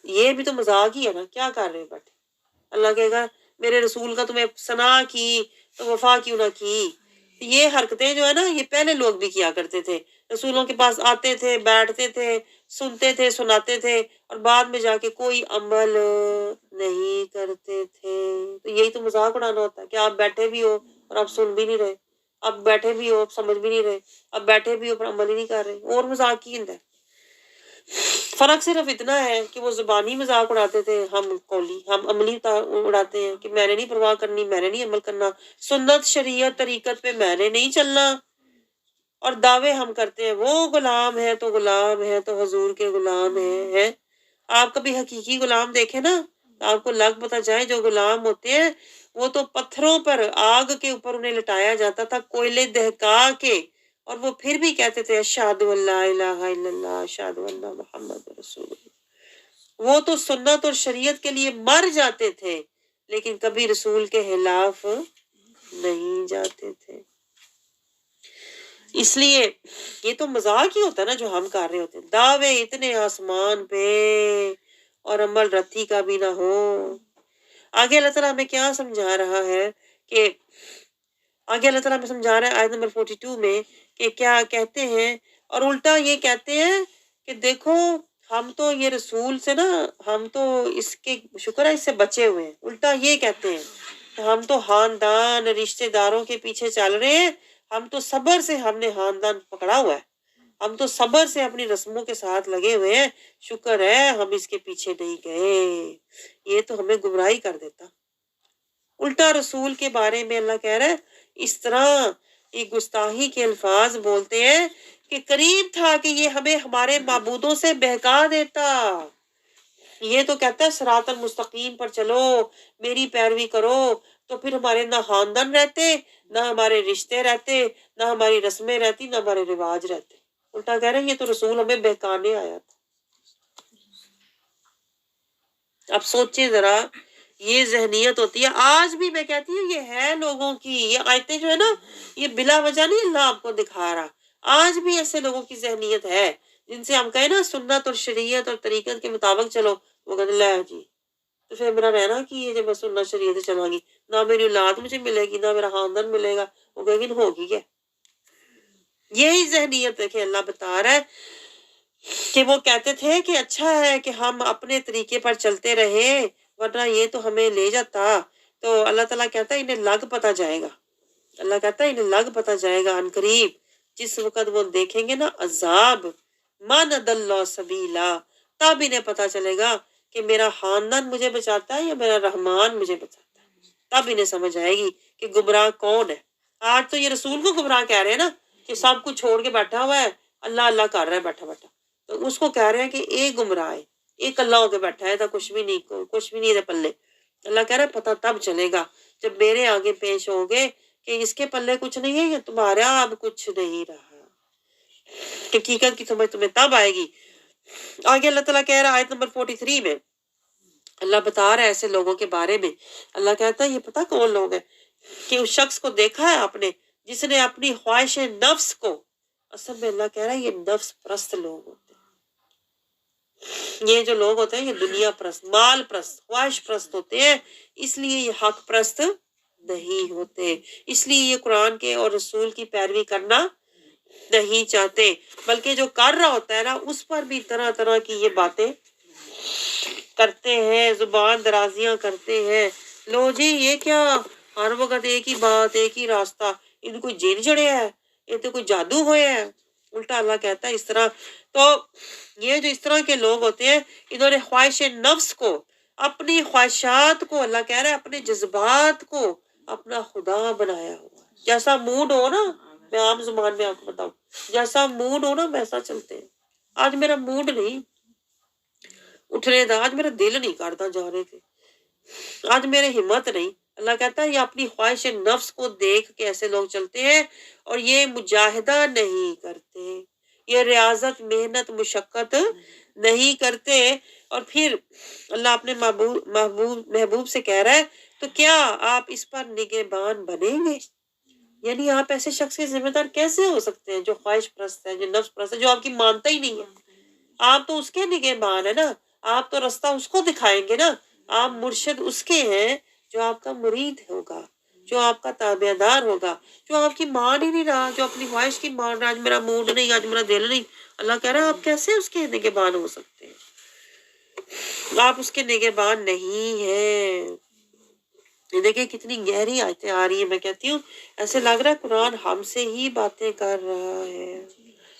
یہ بھی تو مذاق ہی ہے نا، کیا کر رہے ہیں بیٹھے؟ اللہ کہے گا میرے رسول کا تمہیں ثنا کی تو وفا کیوں نہ کی؟ یہ حرکتیں جو ہے نا یہ پہلے لوگ بھی کیا کرتے تھے، رسولوں کے پاس آتے تھے، بیٹھتے تھے، سنتے تھے، سناتے تھے، اور بعد میں جا کے کوئی عمل نہیں کرتے تھے۔ تو یہی تو مذاق اڑانا ہوتا ہے کہ آپ بیٹھے بھی ہو اور آپ سن بھی نہیں رہے، آپ بیٹھے بھی ہو آپ سمجھ بھی نہیں رہے، آپ بیٹھے بھی ہو پر عمل ہی نہیں کر رہے، اور مذاق کی ہے۔ فرق صرف اتنا ہے کہ وہ زبانی مذاق اڑاتے تھے، ہم عملی اڑاتے ہیں کہ میں نے نہیں پرواہ کرنی، میں نے نہیں عمل کرنا، سنت شریعت طریقت پہ میں نے نہیں چلنا، اور دعوے ہم کرتے ہیں وہ غلام ہے تو غلام ہے تو حضور کے غلام ہیں۔ آپ کبھی حقیقی غلام دیکھیں نا، آپ کو لگ پتہ جائے جو غلام ہوتے ہیں وہ تو پتھروں پر آگ کے اوپر انہیں لٹایا جاتا تھا، کوئلے دہکا کے، اور وہ پھر بھی کہتے تھے اشہد ان لا الہ الا اللہ اشہد ان محمد رسول اللہ۔ وہ تو سنت اور شریعت کے لیے مر جاتے تھے، لیکن کبھی رسول کے خلاف نہیں جاتے تھے۔ اس لیے یہ تو مذاق ہی ہوتا ہے نا جو ہم کر رہے ہوتے ہیں، دعوے اتنے آسمان پہ اور عمل رتی کا بھی نہ ہو۔ آگے اللہ تعالیٰ ہمیں کیا سمجھا رہا ہے کہ آگے اللہ تعالیٰ ہمیں سمجھا رہا ہے آیت نمبر 42 میں کہ کیا کہتے ہیں، اور الٹا یہ کہتے ہیں کہ دیکھو ہم تو یہ رسول سے نا ہم تو اس کے شکر ہے اس سے بچے ہوئے ہیں، الٹا یہ کہتے ہیں کہ ہم تو خاندان رشتہ داروں کے پیچھے چل رہے ہیں، ہم تو صبر سے ہم نے خاندان پکڑا ہوا ہے، ہم تو صبر سے اپنی رسموں کے ساتھ لگے ہوئے ہیں، شکر ہے ہم اس کے پیچھے نہیں گئے۔ یہ تو ہمیں گمراہی کر دیتا۔ الٹا رسول کے بارے میں اللہ کہہ رہا ہے اس طرح یہ گستاخی کے الفاظ بولتے ہیں کہ قریب تھا کہ یہ ہمیں ہمارے معبودوں سے بہکا دیتا۔ یہ تو کہتا ہے صراط المستقیم پر چلو، میری پیروی کرو، تو پھر ہمارے نہ خاندان رہتے، نہ ہمارے رشتے رہتے، نہ ہماری رسمیں رہتی، نہ ہمارے رواج رہتے۔ الٹا کہہ رہے ہیں یہ تو رسول ہمیں بہکانے آیا تھا۔ اب سوچیں ذرا، یہ ذہنیت ہوتی ہے آج بھی، میں کہتی ہوں یہ ہے لوگوں کی، یہ آیتیں جو ہے نا یہ بلا وجہ نہیں اللہ آپ کو دکھا رہا، آج بھی ایسے لوگوں کی ذہنیت ہے جن سے ہم کہیں نا سنت اور شریعت اور طریقت کے مطابق چلو، وہ کہتے لے جی تو پھر میرا رہنا کی ہے جب میں سنت شریعت چلوں گی، نہ میری اولاد مجھے ملے گی، نہ میرا خاندان ملے گا، وہ کہے گی ہوگی کیا؟ یہی ذہنیت ہے کہ اللہ بتا رہا ہے کہ وہ کہتے تھے کہ اچھا ہے کہ ہم اپنے طریقے پر چلتے رہے، ورنہ یہ تو ہمیں لے جاتا۔ تو اللہ تعالیٰ کہتا ہے انہیں لگ پتہ جائے گا، اللہ کہتا ہے انہیں لگ پتہ جائے گا عن قریب، جس وقت وہ دیکھیں گے نا عذاب، من اللہ سبیلا، تب انہیں پتہ چلے گا کہ میرا خاندان مجھے بچاتا ہے یا میرا رحمان مجھے بچاتا ہے، تب انہیں سمجھ آئے گی کہ گمراہ کون ہے۔ آج تو یہ رسول کو گمراہ کہہ رہے ہیں نا کہ سب کچھ چھوڑ کے بیٹھا ہوا ہے، اللہ اللہ کر رہا ہے بیٹھا بیٹھا، تو اس کو کہہ رہے ہیں کہ ایک گمراہ ہے، ایک اللہ ہو کے بیٹھا ہے، تھا کچھ بھی نہیں ہے پلے۔ اللہ کہہ رہا ہے پتہ تب چلے گا جب میرے آگے پیش ہوگے کہ اس کے پلے کچھ نہیں ہے یا تمہارا اب کچھ نہیں رہا، حقیقت کی سمجھ تمہیں تب آئے گی۔ آگے اللہ تعالیٰ کہہ رہا ہے آیت نمبر 43 میں اللہ بتا رہا ہے ایسے لوگوں کے بارے میں، اللہ کہتا ہے یہ پتہ کون لوگ ہیں کہ اس شخص کو دیکھا ہے آپ نے جس نے اپنی خواہش نفس کو، اصل میں اللہ کہہ رہا ہے یہ نفس پرست لوگ ہوتے ہیں، یہ جو لوگ ہوتے ہیں یہ دنیا پرست، مال پرست، خواہش پرست ہوتے ہیں، اس لیے یہ حق پرست نہیں ہوتے، اس لیے یہ قرآن کے اور رسول کی پیروی کرنا نہیں چاہتے، بلکہ جو کر رہا ہوتا ہے نا اس پر بھی طرح طرح کی یہ باتیں کرتے ہیں، زبان درازیاں کرتے ہیں، لو جی یہ کیا ہر وقت ایک ہی بات، ایک ہی راستہ، ان کو جن چڑھیا ہے یہ تو کوئی جادو ہویا ہے. الٹا اللہ کہتا ہے اس طرح. تو یہ جو اس طرح کے لوگ ہوتے ہیں انہوں نے خواہش نفس کو, اپنی خواہشات کو, اللہ کہہ رہا ہے اپنے جذبات کو اپنا خدا بنایا ہوا. جیسا موڈ ہو نا, میں عام زبان میں آپ کو بتاؤں, جیسا موڈ ہو نا ویسا چلتے ہیں. آج میرا موڈ نہیں اٹھنے دا, آج میرا دل نہیں کرتا جانے تھے, آج میرے ہمت نہیں. اللہ کہتا ہے یہ اپنی خواہش نفس کو دیکھ کے ایسے لوگ چلتے ہیں اور یہ مجاہدہ نہیں کرتے, یہ ریاضت محنت مشقت نہیں کرتے. اور پھر اللہ اپنے محبوب سے کہہ رہا ہے تو کیا آپ اس پر نگہبان بنیں گے؟ یعنی آپ ایسے شخص کے ذمہ دار کیسے ہو سکتے ہیں جو خواہش پرست ہے, جو نفس پرست ہے, جو آپ کی مانتا ہی نہیں ہے. آپ تو اس کے نگہبان ہے نا, آپ تو راستہ اس کو دکھائیں گے نا, آپ مرشد اس کے ہیں جو آپ کا مرید ہوگا, جو آپ کا تابع دار ہوگا, جو آپ کی مان ہی نہیں رہا, جو اپنی خواہش کی مان رہا. آج میرا موڈ نہیں, آج میرا دل نہیں. اللہ کہہ رہا ہے آپ کیسے اس کے نگہبان ہو سکتے ہیں؟ آپ اس کے نگہبان نہیں ہیں. یہ دیکھیں کتنی گہری آیتیں آ رہی ہیں. میں کہتی ہوں ایسے لگ رہا ہے قرآن ہم سے ہی باتیں کر رہا ہے.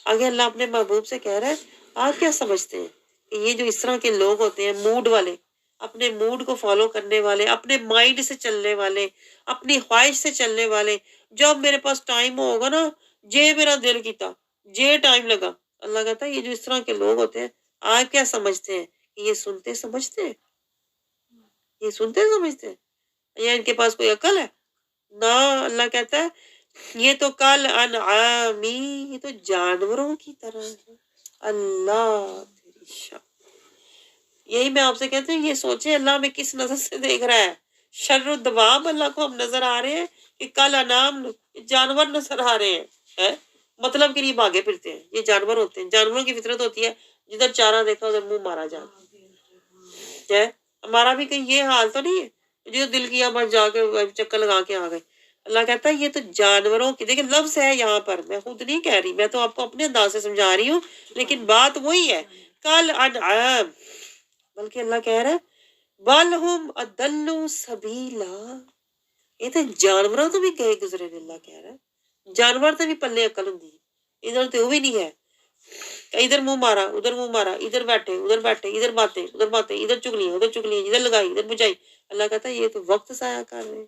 آگے اللہ اپنے محبوب سے کہہ رہا ہے آپ کیا سمجھتے ہیں کہ یہ جو اس طرح کے لوگ ہوتے ہیں موڈ والے, اپنے موڈ کو فالو کرنے والے, اپنے مائنڈ سے چلنے والے, اپنی خواہش سے چلنے والے, جب میرے پاس ٹائم ہوگا نا, جے میرا دل کیتا, جے ٹائم لگا. اللہ کہتا ہے یہ جو اس طرح کے لوگ ہوتے ہیں آپ کیا سمجھتے ہیں کہ یہ سنتے سمجھتے ہیں؟ یہ سنتے سمجھتے ہیں یا ان کے پاس کوئی عقل ہے؟ نہ. اللہ کہتا ہے یہ تو کل انعامی, یہ تو جانوروں کی طرح ہے. اللہ تیری شان. یہی میں آپ سے کہتی ہوں یہ سوچیں اللہ ہمیں کس نظر سے دیکھ رہا ہے. شر و دوام اللہ کو ہم نظر آ رہے ہیں کہ کل انعام جانور نظر آ رہے ہیں, مطلب کے لیے بھاگے پھرتے ہیں. یہ جانور ہوتے ہیں, جانوروں کی فطرت ہوتی ہے جدھر چارہ دیکھا ادھر منہ مارا جائے. ہمارا بھی کہیں یہ حال تو نہیں ہے جو دل کیا بس جا کے چکر لگا کے آ گئے. اللہ کہتا ہے یہ تو جانوروں کی, دیکھیں لفظ ہے یہاں پر, میں خود نہیں کہہ رہی, میں تو آپ کو اپنے انداز سے سمجھا رہی ہوں, لیکن بات وہی ہے کل انعام. بلکہ اللہ کہہ رہا ہے بل ہم اضل سبیلا, یہ تو جانوروں تو بھی گئے گزرے. اللہ کہہ رہا ہے جانور تو بھی پلے عقل ہوں, ادھر تو وہ بھی نہیں ہے. ادھر منہ مارا ادھر منہ مارا, ادھر بیٹھے ادھر بیٹھے, ادھر باتیں ادھر باتیں, ادھر چگلیاں ادھر چگلیاں, ادھر لگائی ادھر بجائی. اللہ کہتا ہے یہ تو وقت ضائع کر رہے ہیں,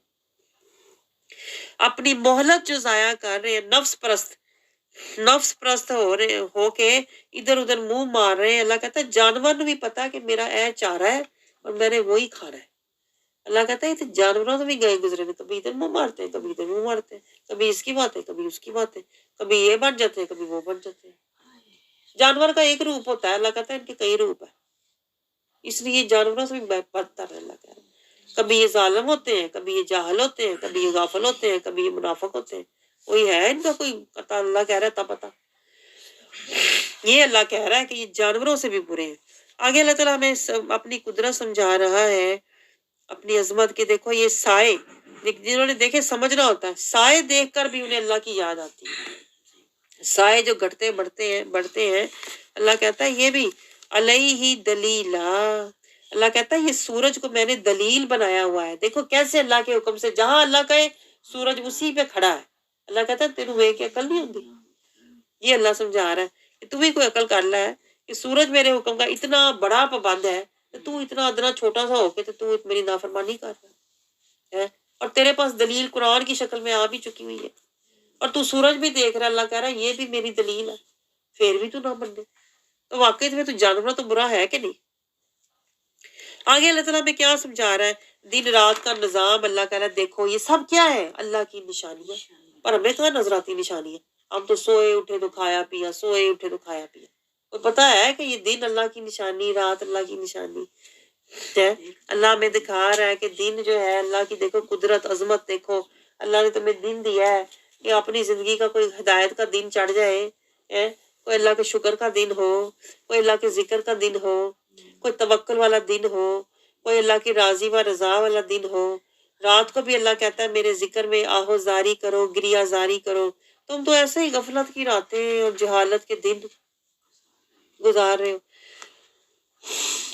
اپنی مہلت جو ضائع کر رہے ہیں. نفس پرست ہو کے ادھر ادھر منہ مار رہے ہیں. اللہ کہتا ہے جانور نے بھی پتا کہ میرا اے چارہ ہے اور میں نے وہی کھانا ہے. اللہ کہتا ہے یہ تو جانوروں سے بھی گئے گزرے, کبھی ادھر منہ مارتے ہیں کبھی ادھر منہ مارتے ہیں, کبھی اس کی باتیں کبھی اس کی باتیں, کبھی یہ بن جاتے ہیں کبھی وہ بن جاتے ہیں. جانور کا ایک روپ ہوتا ہے, اللہ کہتا ہے ان کے کئی روپ ہے, اس لیے جانوروں سے بھی بدتر ہے. اللہ کہہ رہا ہے کبھی یہ ظالم ہوتے ہیں, کبھی یہ جاہل ہوتے ہیں, کبھی یہ غافل ہوتے ہیں, کبھی یہ منافق ہوتے ہیں. کوئی ہے ان کا کوئی پتہ؟ اللہ کہہ رہا ہے تب پتہ. یہ اللہ کہہ رہا ہے کہ یہ جانوروں سے بھی برے ہیں. آگے اللہ تعالیٰ ہمیں اپنی قدرت سمجھا رہا ہے, اپنی عظمت کے. دیکھو یہ سائے جنہوں نے دیکھے سمجھنا ہوتا ہے, سائے دیکھ کر بھی انہیں اللہ کی یاد آتی ہے. سائے جو گھٹتے بڑھتے ہیں, اللہ کہتا ہے یہ بھی علیہ دلیلا. اللہ کہتا ہے یہ سورج کو میں نے دلیل بنایا ہوا ہے. دیکھو کیسے اللہ کے حکم سے, جہاں اللہ کہے سورج اسی پہ کھڑا ہے. اللہ کہتا ہے تیروں ایک عقل نہیں ہوتی. یہ اللہ سمجھا رہا ہے کہ تو بھی کوئی عقل کر رہا ہے کہ سورج میرے حکم کا اتنا بڑا پابند ہے, تو اتنا ادنا چھوٹا سا ہو کے تو میری نافرمانی کر رہا ہے, اور تیرے پاس دلیل قرآن کی شکل میں آ بھی چکی ہوئی ہے, اور تو سورج بھی دیکھ رہا ہے. اللہ کہہ رہا ہے یہ بھی میری دلیل ہے, پھر بھی تو نہ مان. تو واقعی میں تو جانوروں تو برا ہے کہ نہیں. آگے اللہ تعالیٰ میں کیا سمجھا رہا ہے, دن رات کا نظام. اللہ کہہ رہا ہے دیکھو یہ سب کیا ہے, اللہ کی نشانیاں, پر ہمیں کہاں نظر آتی نشانیاں. ہم تو سوئے اٹھے تو کھایا پیا, سوئے اٹھے تو کھایا پیا. تو پتا ہے کہ یہ دن اللہ کی نشانی, رات اللہ کی نشانی ہے. اللہ ہمیں دکھا رہا ہے کہ دن جو ہے اللہ کی دیکھو قدرت عظمت. دیکھو اللہ نے تمہیں دن دیا ہے کہ اپنی زندگی کا کوئی ہدایت کا دن چڑھ جائے, کوئی اللہ کے شکر کا دن ہو, کوئی اللہ کے ذکر کا دن ہو, کوئی توکل والا دن ہو, کوئی اللہ کی راضی و رضا والا دن ہو. رات کو بھی اللہ کہتا ہے میرے ذکر میں آہو زاری کرو, گریہ زاری کرو. تم تو ایسے ہی غفلت کی راتیں اور جہالت کے دن گزار رہے ہو.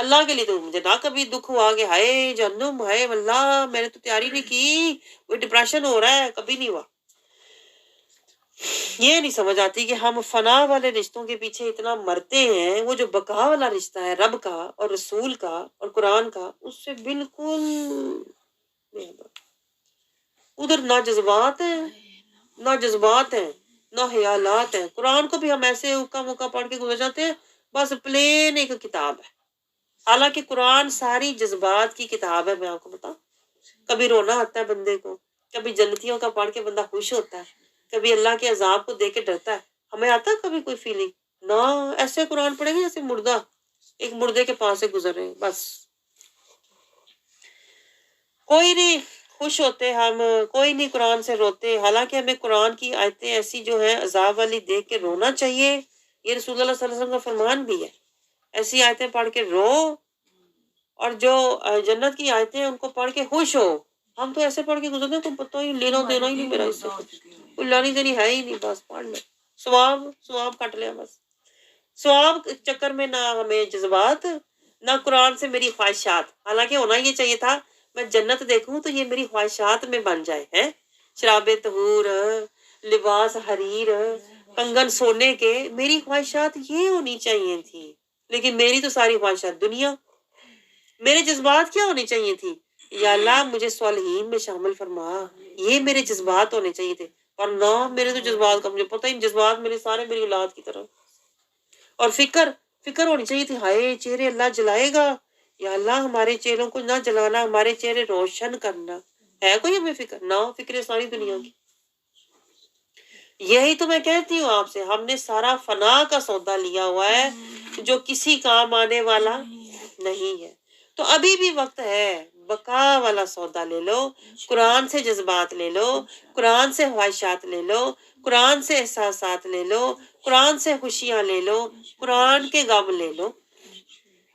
اللہ کے لیے تو مجھے نہ کبھی دکھ ہوا کہ ہائے جہنم، ہائے اللہ میں نے تو تیاری نہیں کی، وہ ڈپریشن ہو رہا ہے، کبھی نہیں ہوا۔ یہ نہیں سمجھ آتی کہ ہم فنا والے رشتوں کے پیچھے اتنا مرتے ہیں، وہ جو بقا والا رشتہ ہے رب کا اور رسول کا اور قرآن کا، اس سے بالکل ادھر نہ جذبات ہیں، نہ خیالات ہیں۔ قرآن کو بھی ہم ایسے اوکا موکا پڑھ کے گزر جاتے ہیں، بس پلین ایک کتاب ہے، حالانکہ قرآن ساری جذبات کی کتاب ہے۔ میں آپ کو بتاؤں، کبھی رونا آتا ہے بندے کو، کبھی جنتیوں کا پڑھ کے بندہ خوش ہوتا ہے، کبھی اللہ کے عذاب کو دیکھ کے ڈرتا ہے۔ ہمیں آتا ہے کبھی کوئی فیلنگ؟ نہ، ایسے قرآن پڑھیں گے جیسے مردہ ایک مردے کے پاس سے گزر رہے ہیں، بس کوئی نہیں خوش ہوتے ہم، کوئی نہیں قرآن سے روتے، حالانکہ ہمیں قرآن کی آیتیں ایسی جو ہیں عذاب والی دیکھ کے رونا چاہیے، یہ رسول اللہ صلی اللہ علیہ وسلم کا فرمان بھی ہے۔ ایسی آیتیں پڑھ کے رو، اور جو جنت کی آیتیں ہیں ان کو پڑھ کے خوش ہو۔ ہم تو ایسے پڑھ کے گزرتے ہیں، تم پتہ ہی لینا دینا ہی نہیں میرا اس سے، کوئی لانی دینی ہے ہی نہیں، بس پڑھ لیں، ثواب کٹ لیں، بس ثواب چکر میں نہ ہمیں جذبات، نہ قرآن سے میری خواہشات۔ حالانکہ ہونا یہ چاہیے تھا میں جنت دیکھوں تو یہ میری خواہشات میں بن جائے، ہیں شراب طہور، لباس حریر، کنگن سونے کے، میری خواہشات یہ ہونی چاہیے تھی، لیکن میری تو ساری خواہشات دنیا۔ میرے جذبات کیا ہونی چاہیے تھی؟ یا اللہ مجھے صالحین میں شامل فرما، یہ میرے جذبات ہونے چاہیے تھے، اور نہ میرے تو جذبات کا مجھے پتہ ہی، جذبات میرے سارے میری اولاد کی طرح۔ اور فکر ہونی چاہیے تھی، ہائے چہرے اللہ جلائے گا، یا اللہ ہمارے چہروں کو نہ جلانا، ہمارے چہرے روشن کرنا۔ ہے کوئی ہمیں فکر؟ نہ، فکر ساری دنیا کی۔ یہی تو میں کہتی ہوں آپ سے، ہم نے سارا فنا کا سودا لیا ہوا ہے جو کسی کام آنے والا نہیں ہے۔ تو ابھی بھی وقت ہے، بقا والا سودا لے لو، قرآن سے جذبات لے لو، قرآن سے خواہشات لے لو، قرآن سے احساسات لے لو، قرآن سے خوشیاں لے لو، قرآن کے غم لے لو۔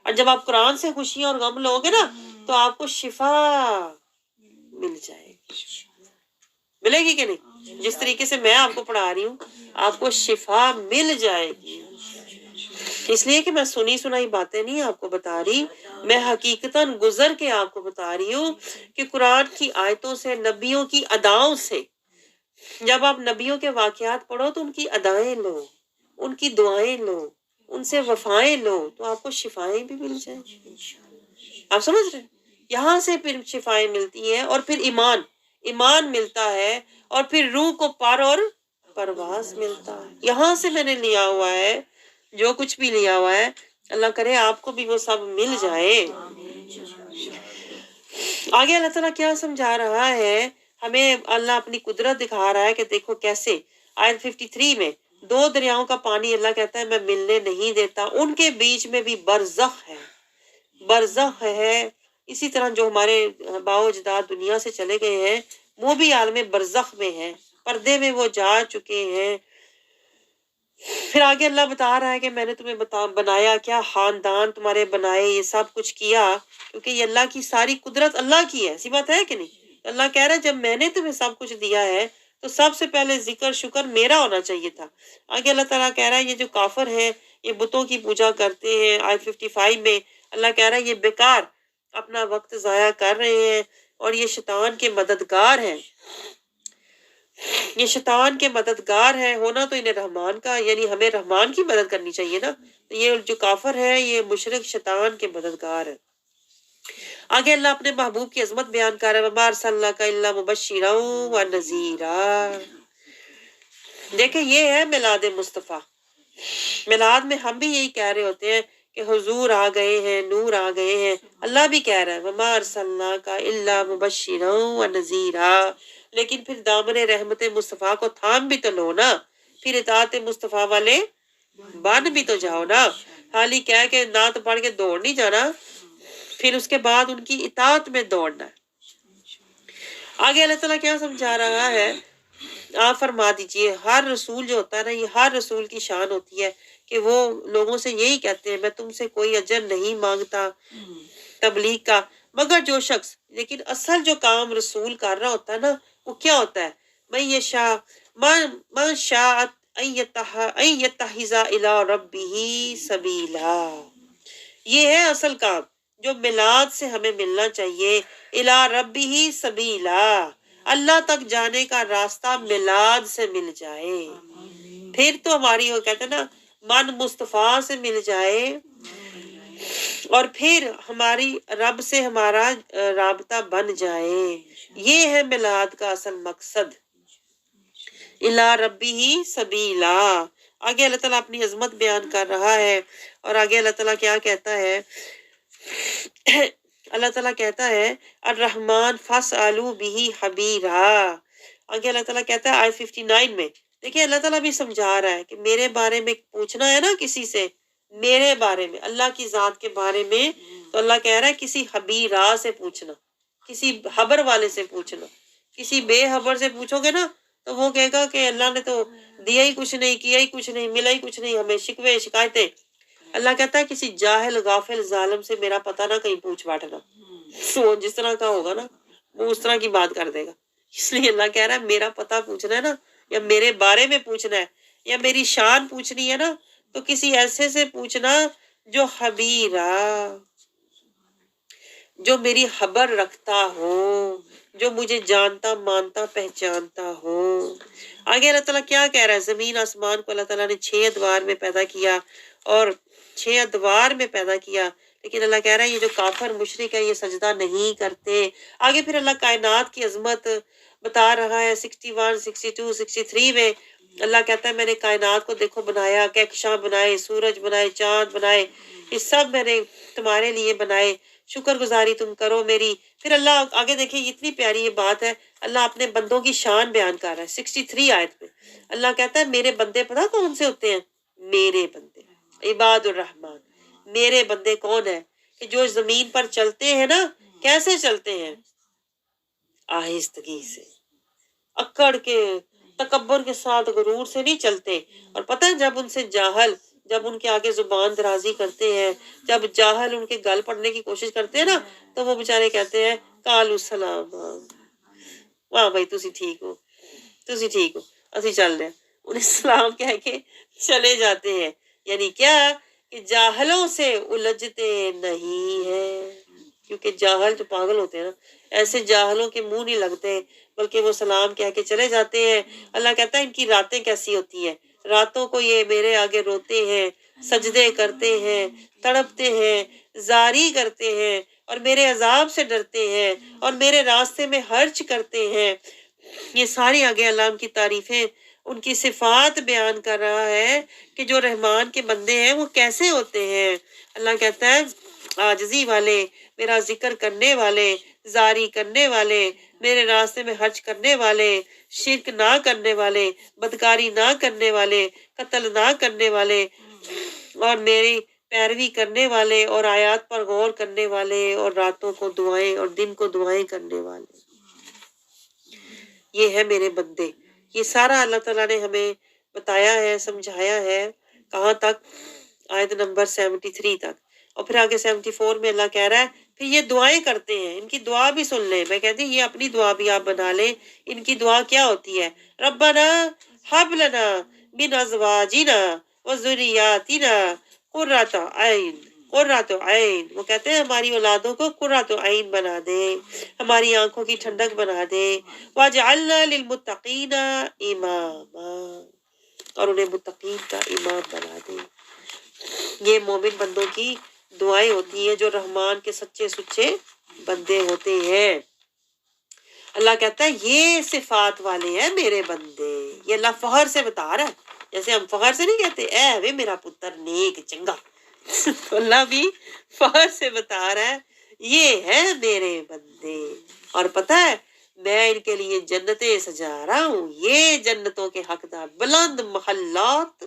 اور جب آپ قرآن سے خوشیاں اور غم لو گے نا تو آپ کو شفا مل جائے گی، ملے گی کہ نہیں؟ جس طریقے سے میں آپ کو پڑھا رہی ہوں آپ کو شفا مل جائے گی، اس لیے کہ میں سنی سنائی باتیں نہیں آپ کو بتا رہی، میں حقیقتاً گزر کے آپ کو بتا رہی ہوں کہ قرآن کی آیتوں سے، نبیوں کی اداؤں سے، جب آپ نبیوں کے واقعات پڑھو تو ان کی ادائیں لو، ان کی دعائیں لو، ان سے وفائیں لو، تو آپ کو شفائیں بھی مل جائیں۔ آپ سمجھ رہے ہیں؟ یہاں سے پھر شفائیں ملتی ہیں، اور پھر ایمان ملتا ہے، اور پھر روح کو پر اور پرواز ملتا ہے۔ یہاں سے میں نے لیا ہوا ہے جو کچھ بھی لیا ہوا ہے، اللہ کرے آپ کو بھی وہ سب مل جائے۔ آگے اللہ تعالیٰ کیا سمجھا رہا ہے ہمیں؟ اللہ اپنی قدرت دکھا رہا ہے کہ دیکھو کیسے، آیت 53 میں 2 دریاؤں کا پانی اللہ کہتا ہے میں ملنے نہیں دیتا، ان کے بیچ میں بھی برزخ ہے۔ اسی طرح جو ہمارے باؤ اجداد دنیا سے چلے گئے ہیں وہ بھی عالم برزخ میں ہیں، پردے میں وہ جا چکے ہیں۔ پھر آگے اللہ بتا رہا ہے کہ میں نے تمہیں بنایا کیا، خاندان تمہارے بنائے، یہ سب کچھ کیا، کیونکہ یہ اللہ کی ساری قدرت اللہ کی ہے، ایسی بات ہے کہ نہیں؟ اللہ کہہ رہا ہے جب میں نے تمہیں سب کچھ دیا ہے تو سب سے پہلے ذکر شکر میرا ہونا چاہیے تھا۔ آگے اللہ تعالیٰ کہہ رہا ہے یہ جو کافر ہیں یہ بتوں کی پوجا کرتے ہیں، آیت 55 میں اللہ کہہ رہا ہے یہ بیکار اپنا وقت ضائع کر رہے ہیں، اور یہ شیطان کے مددگار ہیں، یہ شیطان کے مددگار ہیں، ہونا تو انہیں رحمان کا، یعنی ہمیں رحمان کی مدد کرنی چاہیے نا، تو یہ جو کافر ہے یہ مشرک شیطان کے مددگار ہیں۔ آگے اللہ اپنے محبوب کی عظمت بیان کر رہا ہے، وَمَا أَرْسَلْنَاكَ إِلَّا مُبَشِّرًا وَنَذِيرًا۔ دیکھیں یہ ہے میلاد مصطفیٰ۔ میلاد میں ہم بھی یہی کہہ رہے ہوتے ہیں کہ حضور آ گئے ہیں، نور آ گئے ہیں، اللہ بھی کہہ رہا ہے وَمَا أَرْسَلْنَاكَ إِلَّا مُبَشِّرًا وَنَذِيرًا، لیکن پھر دامن رحمت مصطفیٰ کو تھام بھی تو لو نا، پھر اطاعت مصطفیٰ والے بن بھی تو جاؤ نا، خالی کہہ کے نعت پڑھ کے دوڑ نہیں جانا، پھر اس کے بعد ان کی اطاعت میں دوڑنا ہے۔ آگے اللہ تعالیٰ کیا سمجھا رہا ہے؟ آپ فرما دیجئے، ہر رسول جو ہوتا ہے نا، یہ ہر رسول کی شان ہوتی ہے کہ وہ لوگوں سے یہی کہتے ہیں میں تم سے کوئی اجر نہیں مانگتا تبلیغ کا، مگر جو شخص، لیکن اصل جو کام رسول کر رہا ہوتا ہے نا وہ کیا ہوتا ہے؟ من شاء ان یتخذ الی ربہ سبیلا، یہ ہے اصل کام جو میلاد سے ہمیں ملنا چاہیے. الی ربہ سبیلا، اللہ تک جانے کا راستہ میلاد سے مل جائے، پھر تو ہماری وہ کہتے ہیں نا من مصطفیٰ سے مل جائے، اور پھر ہماری رب سے ہمارا رابطہ بن جائے. یہ ہے میلاد کا اصل مقصد. الی ربہ سبیلا. آگے اللہ تعالیٰ اپنی عظمت بیان کر رہا ہے، اور آگے اللہ تعالیٰ کیا کہتا ہے؟ اللہ تعالیٰ کہتا ہے الرحمن فاسألوا بہ خبیرا. آگے اللہ تعالیٰ کہتا ہے آیت 59 میں، دیکھیں اللہ تعالیٰ بھی سمجھا رہا ہے کہ میرے بارے میں پوچھنا ہے نا کسی سے، میرے بارے میں، اللہ کی ذات کے بارے میں، تو اللہ کہہ رہا ہے کسی خبیرہ سے پوچھنا، کسی خبر والے سے پوچھنا. کسی بے خبر سے پوچھو گے نا تو وہ کہے گا کہ اللہ نے تو دیا ہی کچھ نہیں، کیا ہی کچھ نہیں، ملا ہی کچھ نہیں، ہمیں شکوے شکایتیں. اللہ کہتا ہے کسی جاہل غافل ظالم سے میرا پتہ نہ کہیں پوچھ بیٹھنا، وہ جس طرح کا ہوگا نا وہ اس طرح کی بات کر دے گا. اس لیے اللہ کہہ رہا ہے میرا پتہ پوچھنا ہے نا، یا میرے بارے میں پوچھنا ہے، یا میری شان پوچھنی ہے نا، تو کسی ایسے سے پوچھنا جو خبیرہ، جو میری خبر رکھتا ہو، جو مجھے جانتا مانتا پہچانتا ہو. آگے اللہ تعالیٰ کیا کہہ رہا ہے؟ زمین آسمان کو اللہ تعالیٰ نے 6 ادوار میں پیدا کیا، اور 6 ادوار میں پیدا کیا، لیکن اللہ کہہ رہا ہے یہ جو کافر مشرک ہے یہ سجدہ نہیں کرتے. آگے پھر اللہ کائنات کی عظمت بتا رہا ہے 61 62 63 میں. اللہ کہتا ہے میں نے کائنات کو دیکھو بنایا، کہکشاں بنائے، سورج بنائے، چاند بنائے، یہ سب میں نے تمہارے لیے بنائے، شکر گزاری تم کرو میری. پھر اللہ آگے دیکھیں اتنی پیاری یہ بات ہے، اللہ اپنے بندوں کی شان بیان کر رہا ہے 63 آیت میں. اللہ کہتا ہے میرے بندے پتہ کون سے ہوتے ہیں؟ میرے بندے عباد الرحمن. میرے بندے کون ہیں؟ کہ جو زمین پر چلتے ہیں نا، کیسے چلتے ہیں؟ آہستگی سے، اکڑ کے، تکبر کے ساتھ، غرور سے نہیں چلتے. اور پتہ ہے جب ان سے جاہل، جب ان کے آگے زبان درازی کرتے ہیں، جب جاہل ان کے گل پڑنے کی کوشش کرتے ہیں نا، تو وہ بیچارے کہتے ہیں کالو سلام، واہ بھائی تسی ٹھیک ہو، تسی ٹھیک ہو، اسی چل رہے ہیں. انہیں سلام کہہ کے چلے جاتے ہیں. یعنی کیا کہ جاہلوں سے الجھتے نہیں ہیں، کیونکہ جاہل جو پاگل ہوتے ہیں نا، ایسے جاہلوں کے منہ نہیں لگتے، بلکہ وہ سلام کہہ کے چلے جاتے ہیں. اللہ کہتا ہے ان کی راتیں کیسی ہوتی ہیں، راتوں کو یہ میرے آگے روتے ہیں، سجدے کرتے ہیں، تڑپتے ہیں، زاری کرتے ہیں، اور میرے عذاب سے ڈرتے ہیں، اور میرے راستے میں خرچ کرتے ہیں. یہ ساری آگے اللہ ان کی تعریفیں، ان کی صفات بیان کر رہا ہے کہ جو رحمان کے بندے ہیں وہ کیسے ہوتے ہیں. اللہ کہتا ہے عاجزی والے، میرا ذکر کرنے والے، زاری کرنے والے، میرے راستے میں خرچ کرنے والے، شرک نہ کرنے والے، بدکاری نہ کرنے والے، قتل نہ کرنے والے، اور میری پیروی کرنے والے، اور آیات پر غور کرنے والے، اور راتوں کو دعائیں اور دن کو دعائیں کرنے والے. یہ ہے میرے بندے. یہ سارا اللہ تعالیٰ نے ہمیں بتایا ہے، سمجھایا ہے. کہاں تک؟ آیت نمبر 73 تک. اور پھر آگے 74 میں اللہ کہہ رہا ہے پھر یہ دعائیں کرتے ہیں، ان کی دعا بھی سن لیں. میں کہتی ہوں یہ اپنی دعا بھی آپ بنا لیں. ان کی دعا کیا ہوتی ہے؟ ربنا حب لنا من ازواجنا وذریاتنا قرۃ عین، قرۃ عین. وہ کہتے ہیں ہماری اولادوں کو قرۃ عین بنا دے، ہماری آنکھوں کی ٹھنڈک بنا دے. واجعلنا للمتقین اماما، اور انہیں متقین کا امام بنا دے. یہ مومن بندوں کی دعائیں ہوتی ہیں جو رحمان کے سچے سچے بندے ہوتے ہیں. اللہ کہتا ہے یہ صفات والے ہیں میرے بندے. یہ اللہ فخر سے بتا رہا ہے، جیسے ہم فخر سے نہیں کہتے اے وے میرا پتر نیک چنگا. تو اللہ بھی فخر سے بتا رہا ہے یہ ہے میرے بندے. اور پتہ ہے میں ان کے لیے جنتیں سجا رہا ہوں، یہ جنتوں کے حقدار، بلند محلات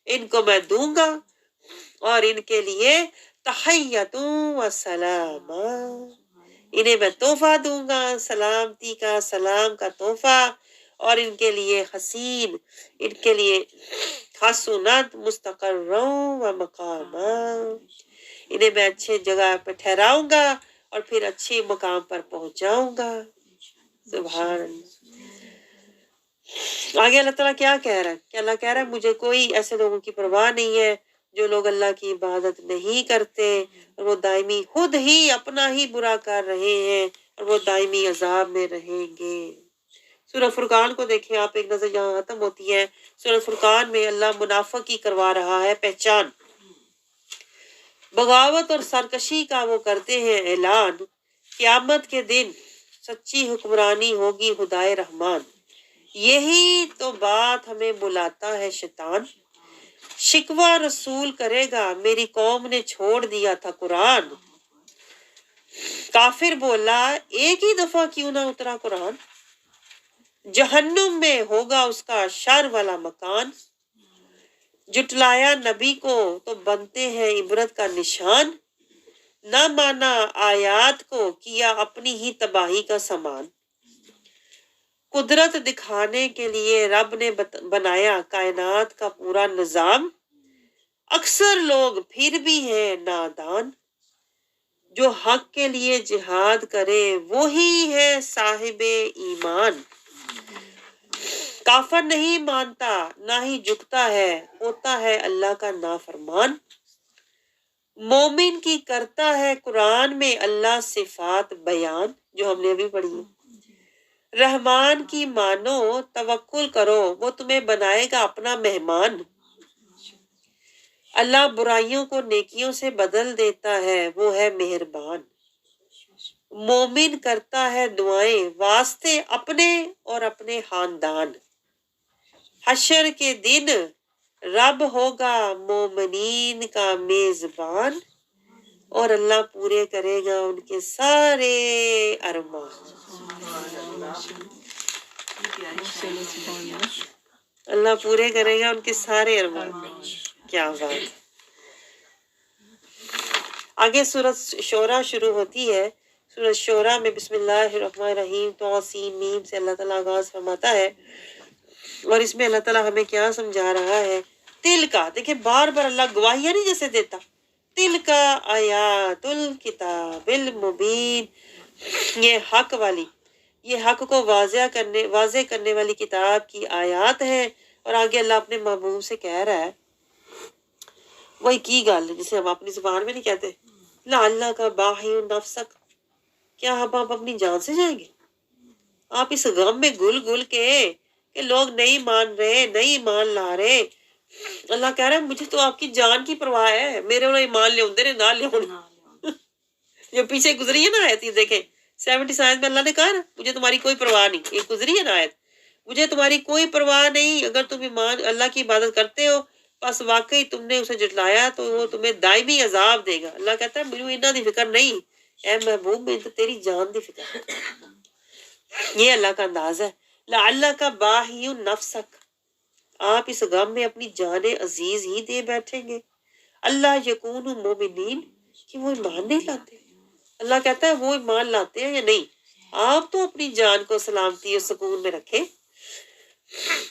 ان کو میں دوں گا، اور ان کے لیے تحیتوں و سلام، انہیں میں تحفہ دوں گا، سلامتی کا، سلام کا تحفہ. اور ان کے لیے حسین، ان کے لیے حسنت مستقروں و مقاما، انہیں میں اچھے جگہ پہ ٹھہراؤں گا اور پھر اچھے مقام پر پہنچاؤں گا. سبحان اللہ. آگے اللہ تعالیٰ کیا کہہ رہا ہے کہ اللہ کہہ رہا ہے مجھے کوئی ایسے لوگوں کی پرواہ نہیں ہے جو لوگ اللہ کی عبادت نہیں کرتے اور وہ دائمی خود ہی اپنا ہی برا کر رہے ہیں اور وہ دائمی عذاب میں رہیں گے۔ سورہ فرقان کو دیکھیں آپ، ایک نظر یہاں ختم ہوتی ہے۔ سورہ فرقان میں اللہ منافق کی کروا رہا ہے پہچان، بغاوت اور سرکشی کا وہ کرتے ہیں اعلان، قیامت کے دن سچی حکمرانی ہوگی خدائے رحمان، یہی تو بات ہمیں بلاتا ہے شیطان، شکوہ رسول کرے گا میری قوم نے چھوڑ دیا تھا قرآن، کافر بولا ایک ہی دفعہ کیوں نہ اترا قرآن، جہنم میں ہوگا اس کا شر والا مکان، جٹلایا نبی کو تو بنتے ہیں عبرت کا نشان، نہ مانا آیات کو کیا اپنی ہی تباہی کا سامان، قدرت دکھانے کے لیے رب نے بنایا کائنات کا پورا نظام، اکثر لوگ پھر بھی ہیں نادان، جو حق کے لیے جہاد کرے وہی ہے صاحب ایمان، کافر نہیں مانتا نہ ہی جھکتا ہے، ہوتا ہے اللہ کا نافرمان، مومن کی کرتا ہے قرآن میں اللہ صفات بیان، جو ہم نے ابھی پڑھی ہے، رحمان کی مانو توکل کرو وہ تمہیں بنائے گا اپنا مہمان، اللہ برائیوں کو نیکیوں سے بدل دیتا ہے وہ ہے مہربان، مومن کرتا ہے دعائیں واسطے اپنے اور اپنے خاندان، حشر کے دن رب ہوگا مومنین کا میزبان، اور اللہ پورے کرے گا ان کے سارے ارمان، اللہ پورے کرے گا ان کے سارے ارمان، کیا بات۔ آگے سورۃ شعراء شروع ہوتی ہے۔ سورۃ شعراء میں بسم اللہ الرحمن الرحیم طاسین میم سے اللہ تعالیٰ آغاز فرماتا ہے، اور اس میں اللہ تعالیٰ ہمیں کیا سمجھا رہا ہے؟ تل کا، دیکھیں بار بار اللہ گواہیاں نہیں جیسے دیتا، تل کا آیات الکتاب المبین، یہ حق والی، یہ حق کو واضح کرنے والی کتاب کی آیات ہے، اور آگے اللہ اپنے محبوب سے کہہ رہا ہے وہی کی گل جسے ہم اپنی زبان میں نہیں کہتے، اللہ کا باہی نفسک، کیا ہم آپ اپنی جان سے جائیں گے؟ آپ اس غم میں گل کے کہ لوگ نہیں مان رہے، نہیں مان لا رہے، اللہ کہہ رہا ہے مجھے تو آپ کی جان کی پرواہ ہے، میرے انہیں ایمان لے نے نہ لے جو پیچھے گزری ہے نا آیت، دیکھیں 70 میں اللہ نے کہا نا مجھے تمہاری کوئی پرواہ نہیں، یہ گزری ہے نا آیت، مجھے تمہاری کوئی پرواہ نہیں، اگر تم ایمان اللہ کی عبادت کرتے ہو بس واقعی تم نے اسے جھٹلایا تو وہ تمہیں دائمی عذاب دے گا۔ اللہ کہتا ہے مجھے انہاں دی فکر نہیں، اے محبوب میں تو تیری جان دی فکر ہے۔ یہ اللہ کا انداز ہے، اللہ کا باہی نفسک، آپ اس غم میں اپنی جان عزیز ہی دے بیٹھیں گے، اللہ یکون مومنین، کہ وہ ایمان نہیں لاتے، اللہ کہتا ہے وہ ایمان لاتے ہیں یا نہیں، آپ تو اپنی جان کو سلامتی اور سکون میں رکھیں،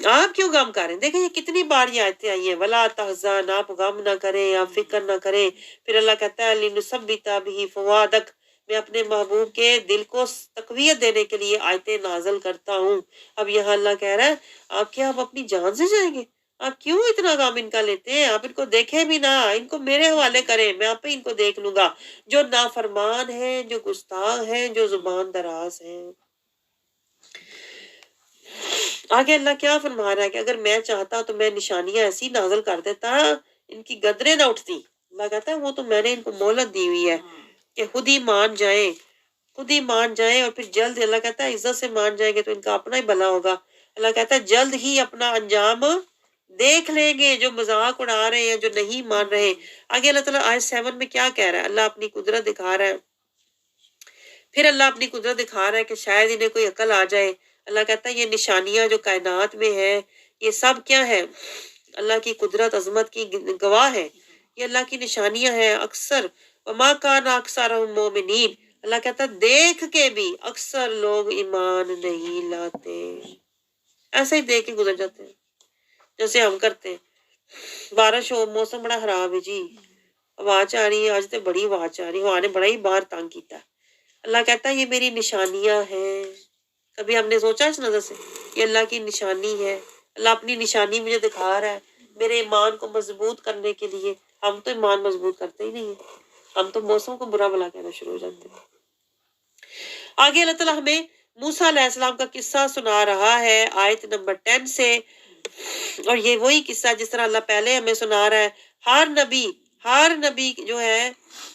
آپ کیوں غم کریں؟ دیکھیں یہ کتنی بار یہ آیتیں آئی ہیں، ولا تحزن، آپ غم نہ کریں، آپ فکر نہ کریں، پھر اللہ کہتا ہے لنثبت بہ فؤادک، میں اپنے محبوب کے دل کو تقویت دینے کے لیے آیتیں نازل کرتا ہوں۔ اب یہاں اللہ کہہ رہا ہے آپ کیا آپ اپنی جان سے جائیں گے؟ آپ کیوں اتنا غم ان کا لیتے ہیں؟ آپ ان کو دیکھیں بھی نہ، ان کو میرے حوالے کریں، میں آپ ہی ان کو دیکھ لوں گا، جو نافرمان ہیں، جو گستاخ ہیں، جو زبان دراز ہیں۔ آگے اللہ کیا فرما رہا ہے کہ اگر میں چاہتا تو میں نشانیاں ایسی نازل کر دیتا ان کی گدریں نہ اٹھتی۔ اللہ کہتا ہے وہ تو میں نے ان کو مہلت دی ہوئی ہے کہ خود ہی مان جائیں اور پھر جلد، اللہ کہتا ہے عزت سے مان جائیں گے تو ان کا اپنا ہی بھلا ہوگا۔ اللہ کہتا ہے جلد ہی اپنا انجام دیکھ لیں گے جو مذاق اڑا رہے ہیں، جو نہیں مان رہے۔ آگے اللہ تعالیٰ آیت 7 میں کیا کہہ رہا ہے؟ اللہ اپنی قدرت دکھا رہا ہے، پھر اللہ اپنی قدرت دکھا رہا ہے کہ شاید انہیں کوئی عقل آ جائے۔ اللہ کہتا ہے یہ نشانیاں جو کائنات میں ہیں یہ سب کیا ہے؟ اللہ کی قدرت عظمت کی گواہ ہے، یہ اللہ کی نشانیاں ہیں۔ اکثر وما کان اکثرهم مومنین، اللہ کہتا ہے دیکھ کے بھی اکثر لوگ ایمان نہیں لاتے، ایسے ہی دیکھ کے گزر جاتے ہیں جیسے ہم کرتے ہیں۔ بارش ہو، موسم بڑا خراب ہے جی، آواز آ رہی ہے، آج تو بڑی آواز آ رہی ہے، وہاں نے بڑا ہی باہر تنگ کیتا ہے۔ اللہ کہتا ہے یہ میری نشانیاں ہیں، کبھی ہم نے سوچا اس نظر سے؟ یہ اللہ کی نشانی ہے، اللہ اپنی نشانی مجھے دکھا رہا ہے میرے ایمان کو مضبوط کرنے کے لیے۔ ہم تو ایمان مضبوط کرتے ہی نہیں ہیں، ہم تو موسم کو برا بلا کہنا شروع ہو جاتے ہیں۔ آگے اللہ تعالیٰ ہمیں موسیٰ علیہ السلام کا قصہ سنا رہا ہے آیت نمبر 10 سے، اور یہ وہی قصہ جس طرح اللہ پہلے ہمیں سنا رہا ہے۔ ہر نبی جو ہے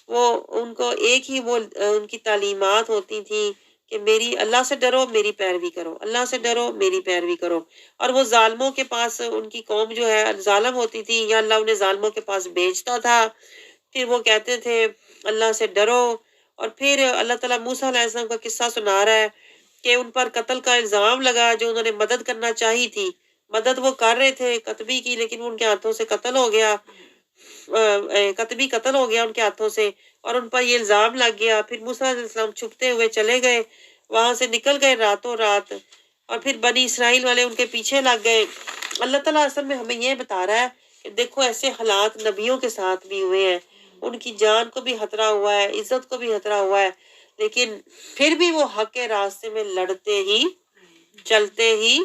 وہ ان کو ایک ہی وہ ان کی تعلیمات ہوتی تھیں کہ میری اللہ سے ڈرو، میری پیروی کرو، اللہ سے ڈرو، میری پیروی کرو۔ اور وہ ظالموں کے پاس ان کی قوم جو ہے ظالم ہوتی تھی، یا اللہ انہیں ظالموں کے پاس بھیجتا تھا، پھر وہ کہتے تھے اللہ سے ڈرو۔ اور پھر اللہ تعالیٰ موسیٰ علیہ السلام کا قصہ سنا رہا ہے کہ ان پر قتل کا الزام لگا، جو انہوں نے مدد کرنا چاہی تھی، مدد وہ کر رہے تھے قطبی کی، لیکن ان کے ہاتھوں سے قتل ہو گیا، قطبی قتل ہو گیا ان کے ہاتھوں سے، اور ان پر یہ الزام لگ گیا۔ پھر موسیٰ علیہ السلام چھپتے ہوئے چلے گئے، وہاں سے نکل گئے راتوں رات، اور پھر بنی اسرائیل والے ان کے پیچھے لگ گئے۔ اللہ تعالیٰ اصل میں ہمیں یہ بتا رہا ہے کہ دیکھو ایسے حالات نبیوں کے ساتھ بھی ہوئے ہیں، ان کی جان کو بھی خطرہ ہوا ہے، عزت کو بھی خطرہ ہوا ہے، لیکن پھر بھی وہ حق کے راستے میں لڑتے ہی چلتے ہی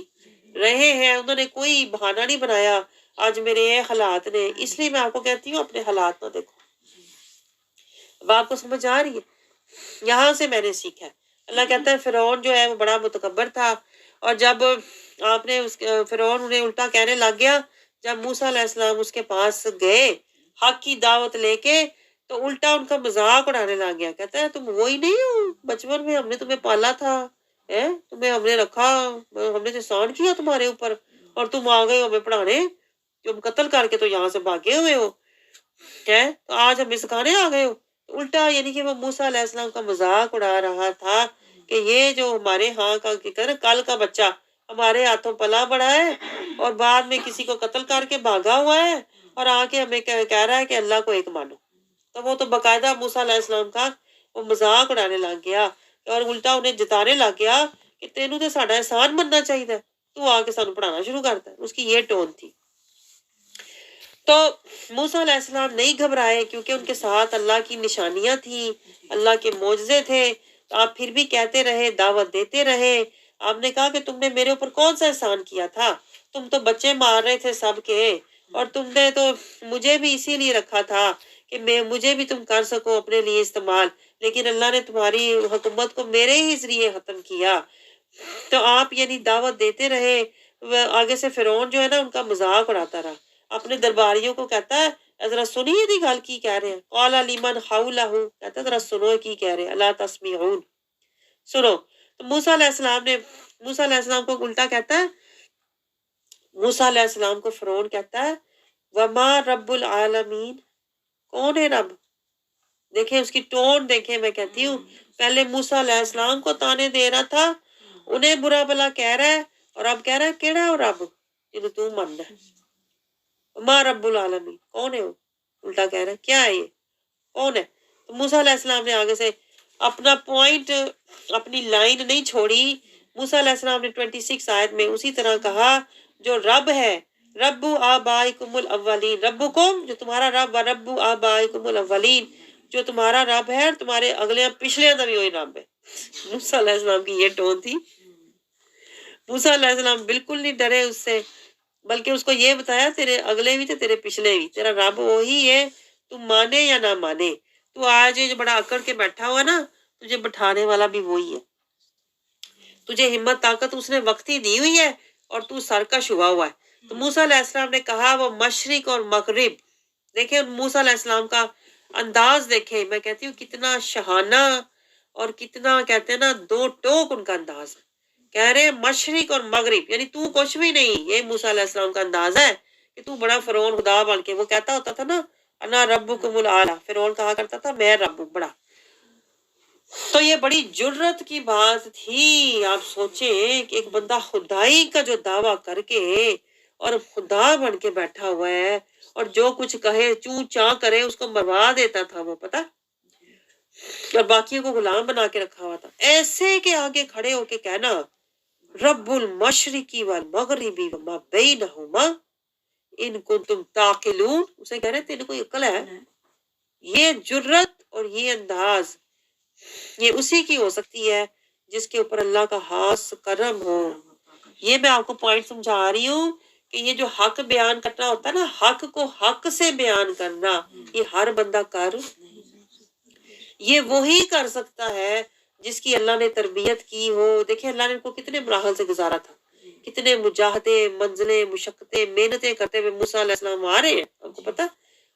رہے ہیں۔ انہوں نے کوئی بہانہ نہیں بنایا آج میرے یہ حالات نے، اس لیے میں آپ کو کہتی ہوں اپنے حالات نہ دیکھو۔ اب آپ کو سمجھ آ رہی ہے؟ یہاں سے میں نے سیکھا ہے۔ اللہ کہتا ہے فرعون جو ہے وہ بڑا متکبر تھا، اور جب آپ نے فرعون انہیں الٹا کہنے لگ گیا، جب موسیٰ علیہ السلام اس کے پاس گئے حق کی دعوت لے کے، تو الٹا ان کا مذاق اڑانے لگ گیا۔ کہتا ہے تم وہی نہیں ہو، بچپن میں ہم نے تمہیں پالا تھا، تمہیں ہم نے رکھا، ہم نے احسان کیا تمہارے اوپر، اور تم آ گئے ہو ہمیں پڑھانے، تم قتل کر کے تو یہاں سے بھاگے ہوئے ہو، تو آج ہمیں سکھانے آ گئے ہو۔ الٹا یعنی کہ وہ موسیٰ علیہ السلام کا مذاق اڑا رہا تھا کہ یہ جو ہمارے ہاں کا کل کا بچہ ہمارے ہاتھوں پلا بڑا ہے، اور بعد میں کسی کو قتل کر کے بھاگا ہوا ہے، اور آ کے ہمیں کہہ رہا ہے کہ اللہ کو ایک مانو۔ تو وہ تو باقاعدہ موسیٰ علیہ السلام کا وہ مذاق اڑانے لگ گیا، اور الٹا انہیں جتانے لگ گیا کہ تینوں تو ساڈا احسان مننا چاہیے، تو آ کے سانو پڑھانا شروع کرتا ہے۔ اس کی یہ ٹون تھی۔ تو موسیٰ علیہ السلام نہیں گھبرائے، کیونکہ ان کے ساتھ اللہ کی نشانیاں تھیں، اللہ کے معجزے تھے۔ تو آپ پھر بھی کہتے رہے، دعوت دیتے رہے۔ آپ نے کہا کہ تم نے میرے اوپر کون سا احسان کیا تھا؟ تم تو بچے مار رہے تھے سب کے، اور تم نے تو مجھے بھی اسی لیے رکھا تھا کہ مجھے بھی تم کر سکو اپنے لیے استعمال، لیکن اللہ نے تمہاری حکومت کو میرے ہی ذریعے ختم کیا۔ تو آپ یعنی دعوت دیتے رہے۔ آگے سے فرعون جو ہے نا ان کا مذاق اڑاتا رہا، اپنے درباریوں کو کہتا ہے ذرا سنیے دی گل کی کہہ رہے ہیں، قال لمن حولہ، کہتا ہے ذرا سنو کی کہہ رہے ہیں، اللہ تسمعون، سنو۔ تو موسیٰ علیہ السلام کو الٹا کہتا ہے، موسیٰ علیہ السلام کو فرعون کہتا ہے وما رب العالمین، کون ہے رب؟ دیکھیں اس کی ٹون دیکھیں، میں کہتی ہوں پہلے موسیٰ علیہ السلام کو تانے دے رہا تھا، انہیں برا بلا کہہ رہا ہے، اور اب کہہ رہا ہے کیڑا ہے رب جنہوں تو مننا ہے؟ ما رب العالمین، کون ہے وہ؟ الٹا کہہ رہا ہے کیا ہے یہ، کون ہے؟ تو موسیٰ علیہ السلام نے آگے سے اپنا پوائنٹ، اپنی لائن نہیں چھوڑی۔ موسیٰ علیہ السلام نے 26 آیت میں اسی طرح کہا جو رب ہے، رب آبائکم الاولین، ربکم جو تمہارا رب، و رب آبائکم الاولین جو تمہارا رب ہے، اور تمہارے اگلے پچھلے کا بھی وہی رب ہے۔ موسیٰ علیہ السلام کی یہ ٹون تھی۔ موسیٰ علیہ السلام بالکل نہیں ڈرے اس سے، بلکہ اس کو یہ بتایا تیرے اگلے بھی تھے تیرے پچھلے بھی، تیرا رب وہی ہے، تو مانے یا نہ مانے، تو آج جو بڑا اکڑ کے بیٹھا ہوا نا، تجھے بٹھانے والا بھی وہی ہے، تجھے ہمت طاقت اس نے وقت ہی دی ہوئی ہے، اور تو سرکش ہوا ہوا ہے۔ تو موسیٰ علیہ السلام نے کہا وہ مشرق اور مغرب، دیکھیں موسیٰ علیہ السلام کا انداز دیکھیں، میں کہتی ہوں کتنا شہانہ، اور کتنا کہتے ہیں نا دو ٹوک ان کا انداز ہے۔ کہہ رہے ہیں مشرق اور مغرب، یعنی تو کچھ بھی نہیں، یہ موسیٰ علیہ السلام کا انداز ہے کہ تو بڑا فرعون خدا بن کے، وہ کہتا ہوتا تھا نا انا ربکم الاعلی، فرعون کہا کرتا تھا میں رب ہوں بڑا۔ تو یہ بڑی جرت کی بات تھی۔ آپ سوچیں کہ ایک بندہ خدائی کا جو دعویٰ کر کے اور خدا بن کے بیٹھا ہوا ہے، اور جو کچھ کہے چوں چاں کرے اس کو مروا دیتا تھا وہ، پتہ، اور باقیوں کو غلام بنا کے رکھا ہوا تھا۔ ایسے کے آگے کھڑے ہو کے کہنا رب المشرقی والمغربی وما بینہما ان کنتم تعقلون، اسے کہہ رہے تیرے کوئی عقل ہے؟ یہ جرت اور یہ انداز یہ اسی کی ہو سکتی ہے جس کے اوپر اللہ کا خاص کرم ہو۔ یہ میں آپ کو پوائنٹ سمجھا رہی ہوں کہ یہ جو حق بیان کرنا ہوتا ہے نا، حق کو حق سے بیان کرنا، یہ ہر بندہ یہ وہی کر سکتا ہے جس کی اللہ نے تربیت کی ہو۔ دیکھیں اللہ نے ان کو کتنے مراحل سے گزارا تھا، کتنے مجاہدے، منزلیں، مشقتیں، محنتیں کرتے ہوئے موسیٰ علیہ السلام آ رہے ہیں، آپ کو پتا،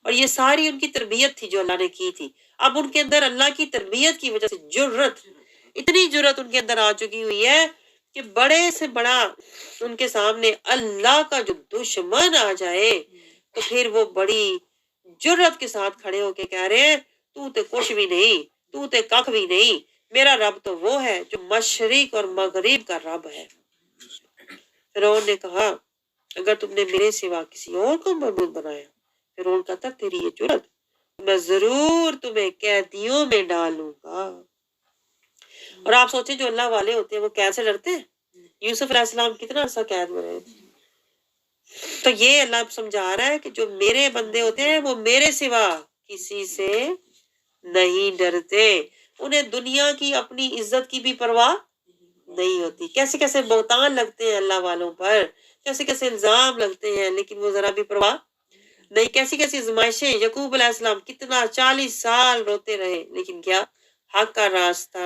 اور یہ ساری ان کی تربیت تھی جو اللہ نے کی تھی۔ اب ان کے اندر اللہ کی تربیت کی وجہ سے جرت، اتنی جرت ان کے اندر آ چکی ہوئی ہے کہ بڑے سے بڑا ان کے سامنے اللہ کا جو دشمن آ جائے تو پھر وہ بڑی جرت کے ساتھ کھڑے ہو کے کہہ رہے ہیں تو تے کچھ بھی نہیں، تو تے کخ بھی نہیں، میرا رب تو وہ ہے جو مشرق اور مغرب کا رب ہے۔ فرعون نے کہا اگر تم نے میرے سوا کسی اور کو معبود بنایا، فرعون کہتا تیری یہ جرت، میں ضرور تمہیں قیدیوں میں ڈالوں گا۔ اور آپ سوچیں جو اللہ والے ہوتے ہیں وہ قید سے ڈرتے ہیں؟ یوسف علیہ السلام کتنا عرصہ قید میں رہے تھے۔ تو یہ اللہ سمجھا رہا ہے کہ جو میرے بندے ہوتے ہیں وہ میرے سوا کسی سے نہیں ڈرتے، انہیں دنیا کی اپنی عزت کی بھی پرواہ نہیں ہوتی۔ کیسے کیسے بہتان لگتے ہیں اللہ والوں پر، کیسے کیسے الزام لگتے ہیں، لیکن وہ ذرا بھی پرواہ نہیں۔ کیسی کیسی آزمائشیں، یعقوب علیہ السلام کتنا 40 سال روتے رہے، لیکن کیا حق کا راستہ،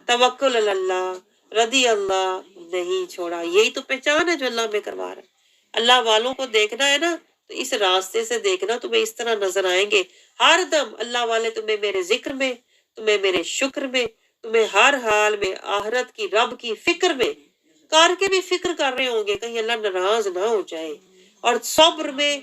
توکل اللہ، رضی اللہ نہیں چھوڑا۔ یہی تو پہچان ہے جو اللہ میں کروا رہا ہے۔ اللہ والوں کو دیکھنا ہے نا تو اس راستے سے دیکھنا، تمہیں اس طرح نظر آئیں گے ہر دم اللہ والے، تمہیں میرے ذکر میں، تمہیں میرے شکر میں، تمہیں ہر حال میں آخرت کی رب کی فکر میں کر کے بھی فکر کر رہے ہوں گے کہیں اللہ ناراض نہ ہو جائے، اور صبر میں،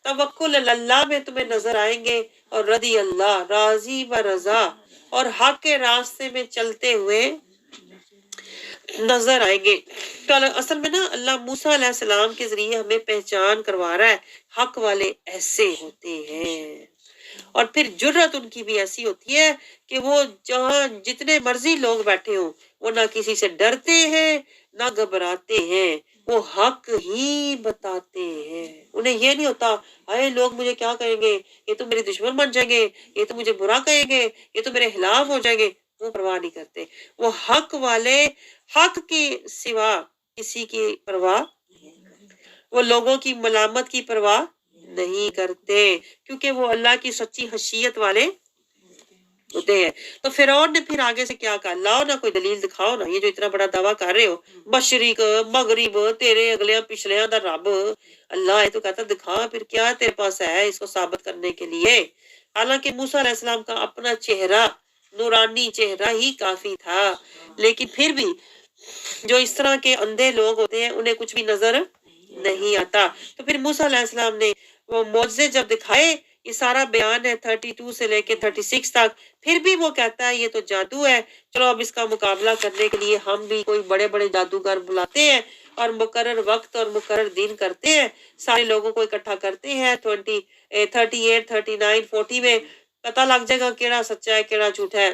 توکل اللہ میں تمہیں نظر آئیں گے، اور رضی اللہ، راضی و رضا اور حق کے راستے میں چلتے ہوئے نظر آئیں گے۔ تو اصل میں نا اللہ موسیٰ علیہ السلام کے ذریعے ہمیں پہچان کروا رہا ہے حق والے ایسے ہوتے ہیں، اور پھر جرت ان کی بھی ایسی ہوتی ہے کہ وہ جہاں جتنے مرضی لوگ بیٹھے ہوں وہ نہ کسی سے ڈرتے ہیں نہ گھبراتے ہیں، وہ حق ہی بتاتے ہیں۔ انہیں یہ نہیں ہوتا اے لوگ مجھے کیا کہیں گے، یہ تو میرے دشمن بن جائیں گے، یہ تو مجھے برا کہیں گے، یہ تو میرے خلاف ہو جائیں گے، وہ پرواہ نہیں کرتے۔ وہ حق والے حق کے سوا کسی کی پرواہ، وہ لوگوں کی ملامت کی پرواہ نہیں کرتے، کیونکہ وہ اللہ کی سچی خشیت والے ہوتے ہیں۔ تو فرعون نے پھر آگے سے کیا کہا، لاؤ نا کوئی دلیل دکھاؤ نا، یہ جو اتنا بڑا دعویٰ کر رہے ہو، مشرق مغرب تیرے اگلے پچھلے دا رب اللہ ہے، تو کہتا دکھا پھر کیا تیرے پاس ہے اس کو ثابت کرنے کے لیے۔ حالانکہ موسیٰ علیہ السلام کا اپنا چہرہ، نورانی چہرہ ہی کافی تھا، لیکن پھر بھی جو اس طرح کے اندھے لوگ ہوتے ہیں انہیں کچھ بھی نظر نہیں آتا۔ تو پھر موسیٰ علیہ السلام نے وہ معجزے جب دکھائے، یہ سارا بیان ہے 32 سے لے کے 36 تک، پھر بھی وہ کہتا ہے یہ تو جادو ہے، چلو اب اس کا مقابلہ کرنے کے لیے ہم بھی کوئی بڑے بڑے جادوگر بلاتے ہیں اور مقرر وقت اور مقرر دن کرتے ہیں، سارے لوگوں کو اکٹھا کرتے ہیں، 38 39 40 میں پتہ لگ جائے گا کیڑا سچا ہے کیڑا جھوٹا ہے،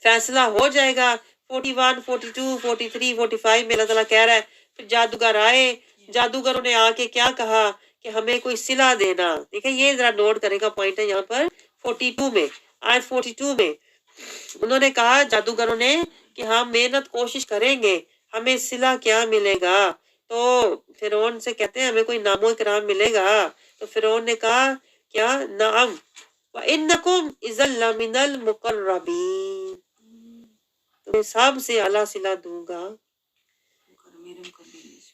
فیصلہ ہو جائے گا۔ 41 42 43 45 میں اللہ تعالیٰ کہہ رہا ہے پھر جادوگر آئے، جادوگروں نے آ کے کیا کہا کہ ہمیں کوئی صلہ دینا۔ دیکھیں یہ ذرا نوٹ کرے گا پوائنٹ ہے یہاں پر 42 میں، آیت 42 میں انہوں نے کہا جادوگروں نے کہ ہم محنت کوشش کریں گے، ہمیں صلہ کیا ملے گا؟ تو فرعون سے کہتے ہیں ہمیں کوئی نام و اکرام ملے گا؟ تو فرعون نے کہا کیا؟ نعم وَإِنَّكُمْ إِذًا لَّمِنَ الْمُقَرَّبِينَ، تمہیں سب سے اعلیٰ صلہ دوں گا۔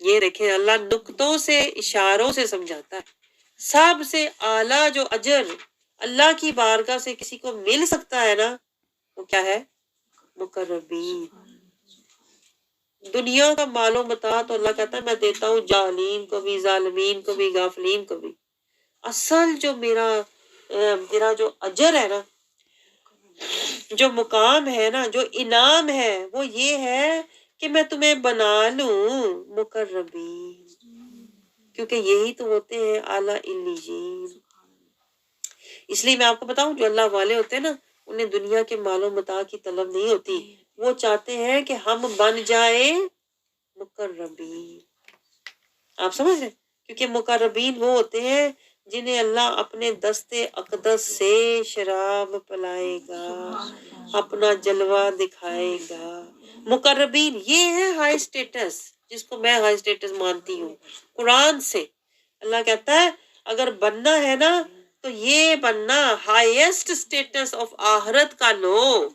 یہ دیکھیں اللہ نقطوں سے اشاروں سے سمجھاتا ہے، سب سے اعلیٰ جو اجر اللہ کی بارگاہ سے کسی کو مل سکتا ہے نا وہ کیا ہے؟ مقربین۔ دنیا کا مال و متاع تو اللہ کہتا ہے میں دیتا ہوں جاہلین کو بھی، ظالمین کو بھی، غافلین کو بھی، اصل جو میرا جو اجر ہے نا، جو مقام ہے نا، جو انعام ہے وہ یہ ہے کہ میں تمہیں بنا لوں مقربین، کیونکہ یہی تو ہوتے ہیں اعلیٰ علیین۔ اس لیے میں آپ کو بتاؤں جو اللہ والے ہوتے ہیں نا انہیں دنیا کے مال و متاع کی طلب نہیں ہوتی، وہ چاہتے ہیں کہ ہم بن جائیں مقربین۔ آپ سمجھ رہے ہیں؟ کیونکہ مقربین وہ ہوتے ہیں جنہیں اللہ اپنے دست اقدس سے شراب پلائے گا، اپنا جلوہ دکھائے گا۔ مقربین یہ ہے ہائی سٹیٹس، جس کو میں ہائی اسٹیٹس مانتی ہوں قرآن سے. اللہ کہتا ہے اگر بننا ہے نا تو یہ بننا ہائیسٹ اسٹیٹس آف آخرت کا لو.